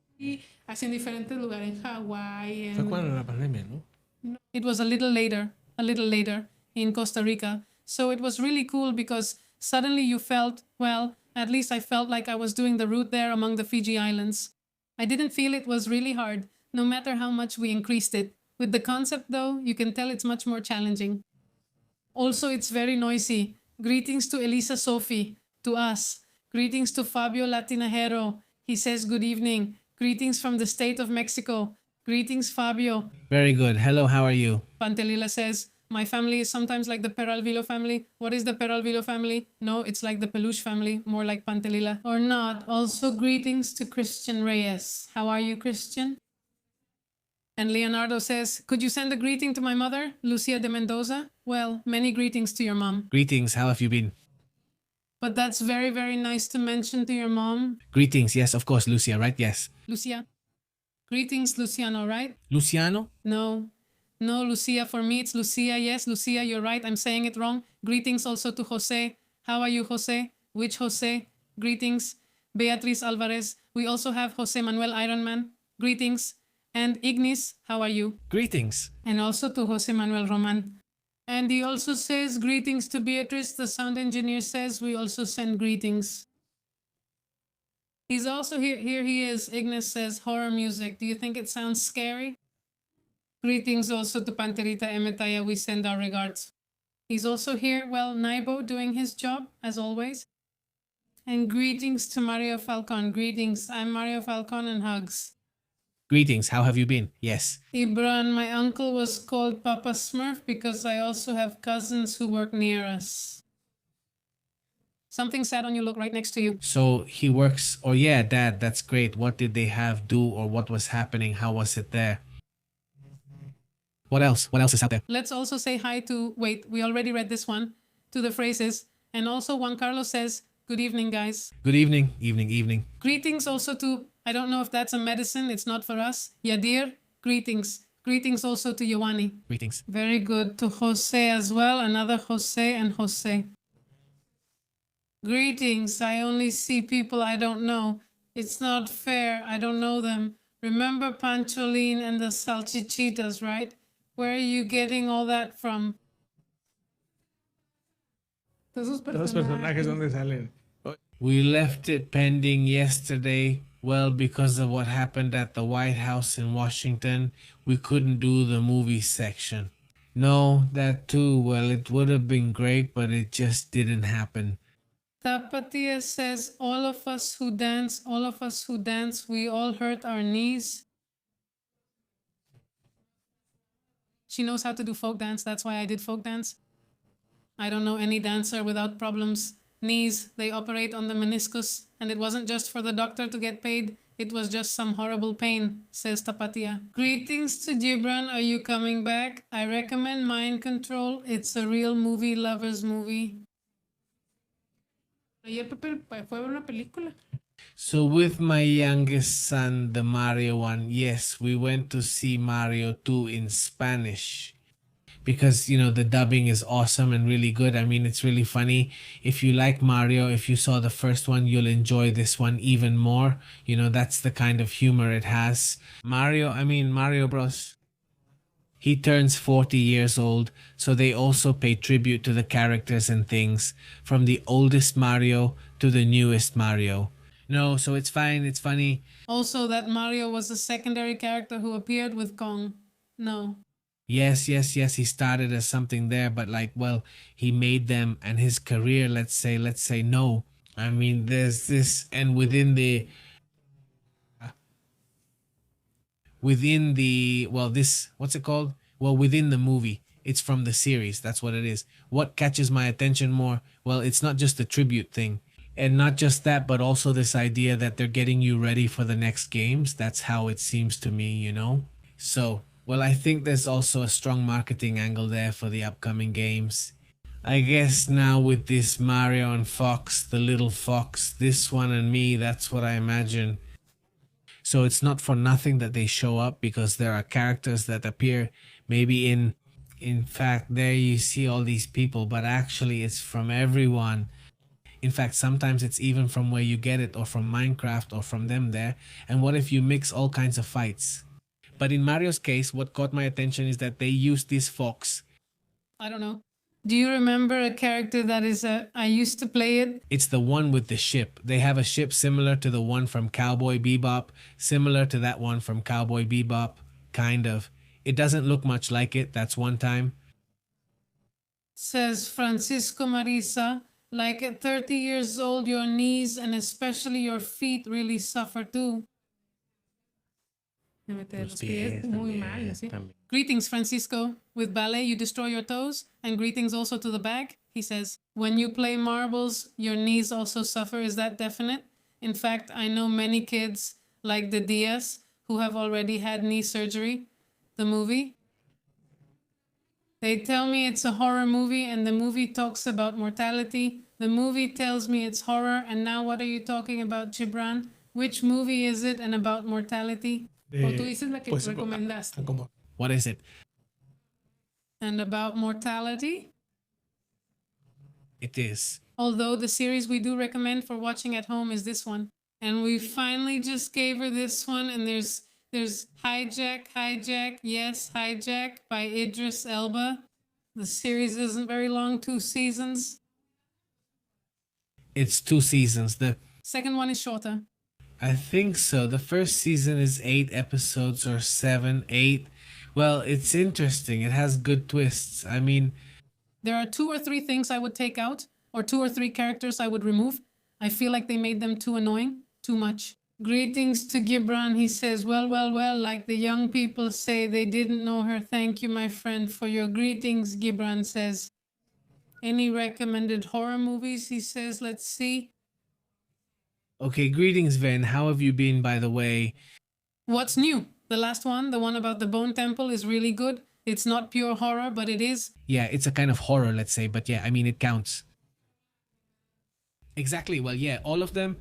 Así en diferentes lugares, en Hawaii. Fue cuando la pandemia, ¿no? It was a little later in Costa Rica. So it was really cool because suddenly you felt, well, at least I felt like I was doing the route there among the Fiji Islands. I didn't feel it was really hard, no matter how much we increased it. With the concept though, you can tell it's much more challenging. Also, it's very noisy. Greetings to Elisa Sophie, to us. Greetings to Fabio Latinajero. He says good evening. Greetings from the state of Mexico. Greetings, Fabio. Very good. Hello, how are you? Pantelila says, my family is sometimes like the Peralvillo family. What is the Peralvillo family? No, it's like the Peluche family, more like Pantelila. Or not. Also, greetings to Christian Reyes. How are you, Christian? And Leonardo says, could you send a greeting to my mother, Lucia de Mendoza? Well, many greetings to your mom. Greetings, how have you been? But that's very, very nice to mention to your mom. Greetings, yes, of course, Lucia, right? Yes. Lucia. Greetings, Luciano, right? Luciano? No, Lucia. For me, it's Lucia. Yes, Lucia, you're right. I'm saying it wrong. Greetings also to Jose. How are you, Jose? Which Jose? Greetings. Beatriz Alvarez. We also have Jose Manuel Ironman. Greetings. And Ignis, how are you? Greetings. And also to Jose Manuel Roman. And he also says greetings to Beatrice. The sound engineer says we also send greetings. He's also here. Here he is. Ignis says horror music. Do you think it sounds scary? Greetings also to Panterita Emetaya. We send our regards. He's also here. Well, Naibo doing his job as always. And greetings to Mario Falcon. Greetings. I'm Mario Falcon and hugs. Greetings, how have you been? Yes. Ibran, my uncle was called Papa Smurf because I also have cousins who work near us. Something sad on your look right next to you. So he works, oh yeah, Dad, that's great. What did they have do or what was happening? How was it there? What else? What else is out there? Let's also say hi to, wait, we already read this one, to the phrases. And also Juan Carlos says, good evening, guys. Good evening, evening, evening. Greetings also to, I don't know if that's a medicine, it's not for us. Yadir, greetings. Greetings also to Yoani. Greetings. Very good. To Jose as well, another Jose and Jose. Greetings. I only see people I don't know. It's not fair. I don't know them. Remember Pancholin and the salchichitas, right? Where are you getting all that from? Esos personajes dónde salen. We left it pending yesterday. Well, because of what happened at the White House in Washington, we couldn't do the movie section. No, that too. Well, it would have been great, but it just didn't happen. Tapatia says, all of us who dance, we all hurt our knees. She knows how to do folk dance. That's why I did folk dance. I don't know any dancer without problems. Knees, they operate on the meniscus, and it wasn't just for the doctor to get paid. It was just some horrible pain, says Tapatia. Greetings to Gibran. Are you coming back? I recommend Mind Control. It's a real movie lover's movie. Ayer Pepe fue a ver una película. So with my youngest son, the Mario one, yes, we went to see Mario 2 in Spanish. Because, you know, the dubbing is awesome and really good. I mean, it's really funny. If you like Mario, if you saw the first one, you'll enjoy this one even more. You know, that's the kind of humor it has. Mario Bros. He turns 40 years old, so they also pay tribute to the characters and things, from the oldest Mario to the newest Mario. No, so it's fine, it's funny. Also, that Mario was a secondary character who appeared with Kong. No. Yes, he started as something there, but he made them, and his career, let's say no. I mean, there's this, and within the, what's it called? Well, within the movie, it's from the series, that's what it is. What catches my attention more? Well, it's not just the tribute thing. And not just that, but also this idea that they're getting you ready for the next games. That's how it seems to me, you know? So, well, I think there's also a strong marketing angle there for the upcoming games. I guess now with this Mario and Fox, the little fox, this one and me, that's what I imagine. So it's not for nothing that they show up, because there are characters that appear maybe in fact, there you see all these people, but actually it's from everyone. In fact, sometimes it's even from where you get it, or from Minecraft, or from them there. And what if you mix all kinds of fights? But in Mario's case, what caught my attention is that they used this fox. I don't know. Do you remember a character that is I used to play it? It's the one with the ship. They have a ship similar to the one from Cowboy Bebop, similar to that one from Cowboy Bebop, kind of. It doesn't look much like it, that's one time. Says Francisco Marisa, like at 30 years old, your knees and especially your feet really suffer too. Greetings, Francisco. With ballet, you destroy your toes. And greetings also to the bag. He says, when you play marbles, your knees also suffer. Is that definite? In fact, I know many kids like the Diaz who have already had knee surgery. The movie. They tell me it's a horror movie and the movie talks about mortality. The movie tells me it's horror, and now what are you talking about, Gibran? Which movie is it and about mortality? O tú dices la que recomendaste. What is it? And about mortality? It is. Although the series we do recommend for watching at home is this one. And we finally just gave her this one, and there's Hijack, yes, Hijack by Idris Elba. The series isn't very long, 2 seasons. It's 2 seasons. The second one is shorter. I think so. The first season is 8 episodes or 7, 8. Well, it's interesting. It has good twists. I mean, there are 2 or 3 things I would take out, or 2 or 3 characters I would remove. I feel like they made them too annoying, too much. Greetings to Gibran. He says, well, like the young people say, they didn't know her. Thank you, my friend, for your greetings, Gibran says. Any recommended horror movies? He says, let's see. Okay, greetings, Ven. How have you been, by the way? What's new? The last one, the one about the Bone Temple, is really good. It's not pure horror, but it is. Yeah, it's a kind of horror, let's say, but yeah, I mean, it counts. Exactly, well, yeah, all of them.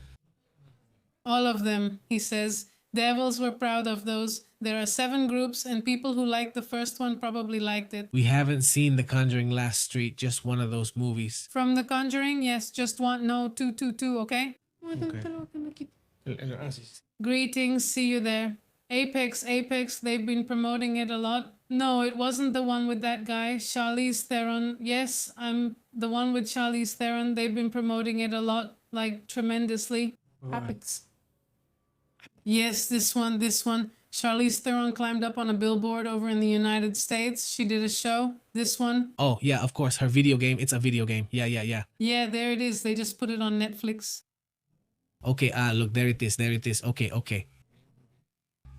All of them, he says. Devils were proud of those. There are 7 groups, and people who liked the first one probably liked it. We haven't seen The Conjuring Last Street, just one of those movies. From The Conjuring, yes, just one, no, 222, okay? Greetings, see you there. Apex, they've been promoting it a lot. No, it wasn't the one with that guy, Charlize Theron. Yes, I'm the one with Charlize Theron. They've been promoting it a lot, like tremendously. Apex. Yes, this one. Charlize Theron climbed up on a billboard over in the United States. She did a show. This one. Oh, yeah, of course, her video game. It's a video game. Yeah. Yeah, there it is. They just put it on Netflix. Okay, look, there it is. Okay.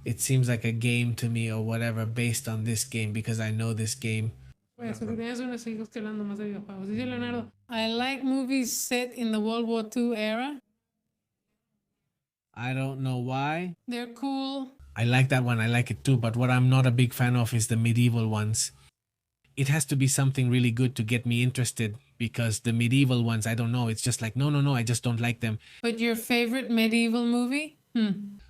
It seems like a game to me or whatever based on this game because I know this game. I like movies set in the World War II era. I don't know why. They're cool. I like that one. I like it too. But what I'm not a big fan of is the medieval ones. It has to be something really good to get me interested because the medieval ones, I don't know. It's just like, no, I just don't like them. But your favorite medieval movie?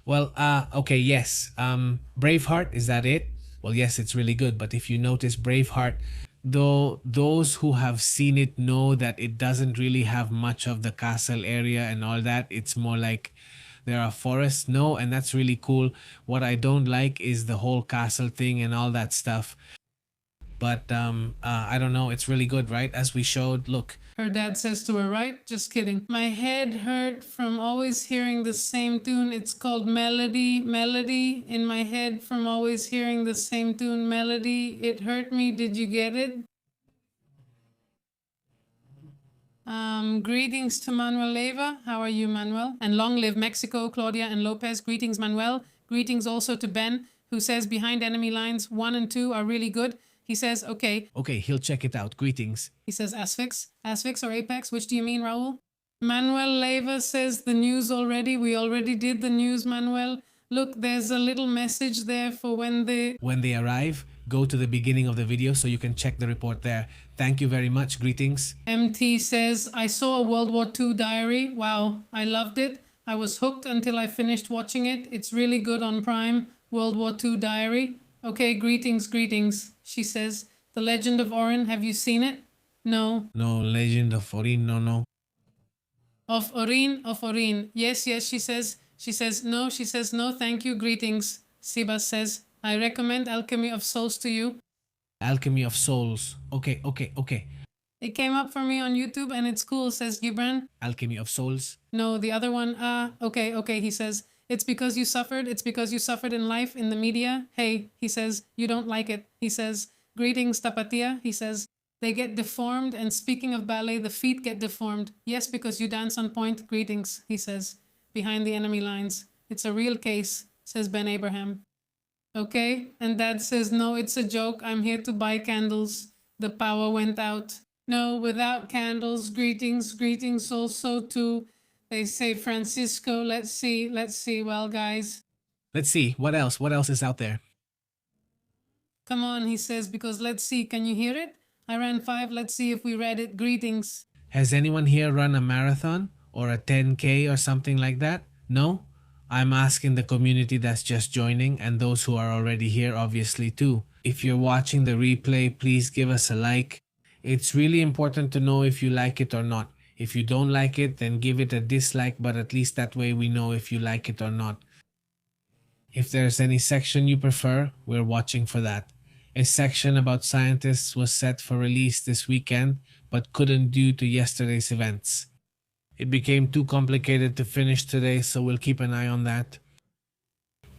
Well, okay, yes. Braveheart, is that it? Well, yes, it's really good. But if you notice Braveheart, though those who have seen it know that it doesn't really have much of the castle area and all that. It's more like there are forests. No, and that's really cool. What I don't like is the whole castle thing and all that stuff. But I don't know. It's really good, right? As we showed, look. Her dad says to her, right? Just kidding. My head hurt from always hearing the same tune. It's called Melody. Melody in my head from always hearing the same tune. Melody. It hurt me. Did you get it? Greetings to Manuel Leva. How are you, Manuel? And long live Mexico, Claudia and Lopez. Greetings, Manuel. Greetings also to Ben, who says Behind Enemy Lines 1 and 2 are really good. He says, okay. Okay, he'll check it out. Greetings. He says Asphyx. Asphyx or Apex? Which do you mean, Raul? Manuel Leva says the news already. We already did the news, Manuel. Look, there's a little message there for when they arrive. Go to the beginning of the video so you can check the report there. Thank you very much. Greetings. MT says, I saw a World War II diary. Wow, I loved it. I was hooked until I finished watching it. It's really good on Prime. World War II diary. Okay, greetings. She says, The Legend of Orin, have you seen it? No. No, Legend of Orin, no. Of Orin. Yes, she says. She says, no, thank you, greetings. Sibas says, I recommend Alchemy of Souls to you. Alchemy of Souls. Okay. It came up for me on YouTube and it's cool, says Gibran. Alchemy of Souls. No, the other one. Okay, he says, it's because you suffered in life, in the media. Hey, he says, you don't like it. He says, greetings, Tapatia. He says, they get deformed, and speaking of ballet, the feet get deformed. Yes, because you dance on point. Greetings, he says, behind the enemy lines. It's a real case, says Ben Abraham. Okay, and Dad says, no, it's a joke. I'm here to buy candles. The power went out. No, without candles. Greetings also to, they say, Francisco. Let's see. Well, guys. Let's see. What else is out there? Come on, he says, because let's see. Can you hear it? I ran 5. Let's see if we read it. Greetings. Has anyone here run a marathon or a 10K or something like that? No? I'm asking the community that's just joining and those who are already here obviously too. If you're watching the replay, please give us a like. It's really important to know if you like it or not. If you don't like it, then give it a dislike, but at least that way we know if you like it or not. If there's any section you prefer, we're watching for that. A section about scientists was set for release this weekend, but couldn't due to yesterday's events. It became too complicated to finish today, so we'll keep an eye on that.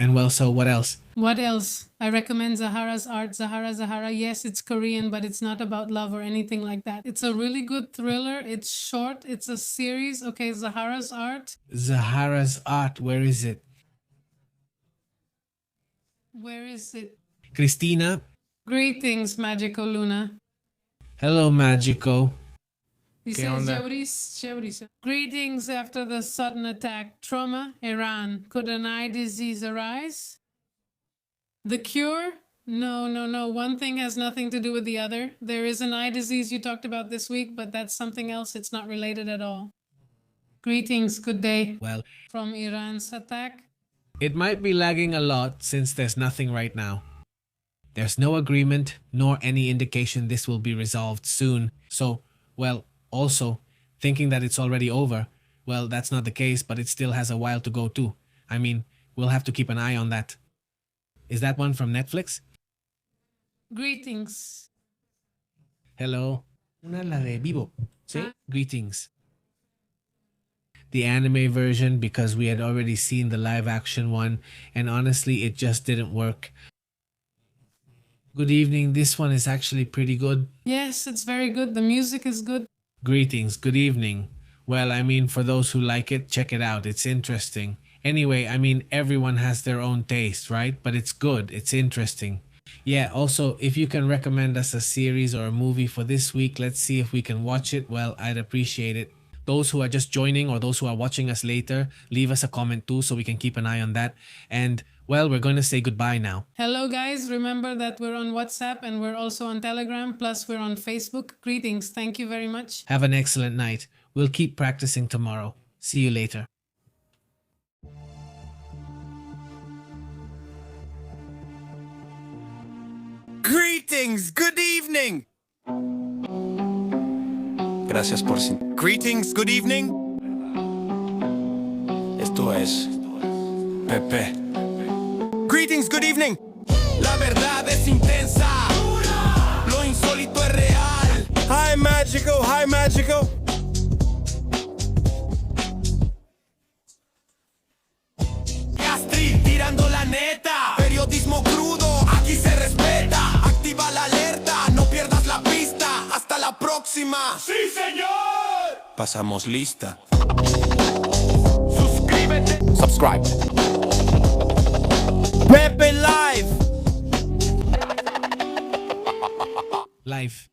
And well, so what else? What else? I recommend Zahara's art. Zahara. Yes, it's Korean, but it's not about love or anything like that. It's a really good thriller. It's short. It's a series. Okay, Zahara's art. Zahara's art, where is it? Where is it? Christina? Greetings, Magico Luna. Hello, Magico. Dice Jaurisa. Greetings after the sudden attack. Trauma, Iran. Could an eye disease arise? The cure? No. One thing has nothing to do with the other. There is an eye disease you talked about this week, but that's something else. It's not related at all. Greetings, good day. Well, From Iran's attack. it might be lagging a lot since there's nothing right now. There's no agreement nor any indication this will be resolved soon. So, well, also, thinking that it's already over, well, that's not the case, but it still has a while to go too. I mean, we'll have to keep an eye on that. Is that one from Netflix? Greetings. Hello. Una la de Vivo. ¿Sí? Greetings. The anime version, because we had already seen the live action one, and honestly, it just didn't work. Good evening. This one is actually pretty good. Yes, it's very good. The music is good. Greetings. Good evening. Well, I mean, for those who like it, check it out. It's interesting. Anyway, I mean, everyone has their own taste, right? But it's good. It's interesting. Yeah, also, if you can recommend us a series or a movie for this week, let's see if we can watch it. Well, I'd appreciate it. Those who are just joining or those who are watching us later, leave us a comment too so we can keep an eye on that. And, well, we're going to say goodbye now. Hello, guys. Remember that we're on WhatsApp and we're also on Telegram, plus we're on Facebook. Greetings. Thank you very much. Have an excellent night. We'll keep practicing tomorrow. See you later. Greetings, good evening. Gracias por Greetings, good evening. Esto es Pepe. Greetings, good evening. La verdad es intensa. Lo insólito es real. Hi, Magico. Hi, Magico. Gastri tirando la neta. Periodismo crudo, aquí se respeta. Activa la alerta, no pierdas la pista. Hasta la próxima. ¡Sí, señor! Pasamos lista. Suscríbete. Subscribe. Pepe Live. Life.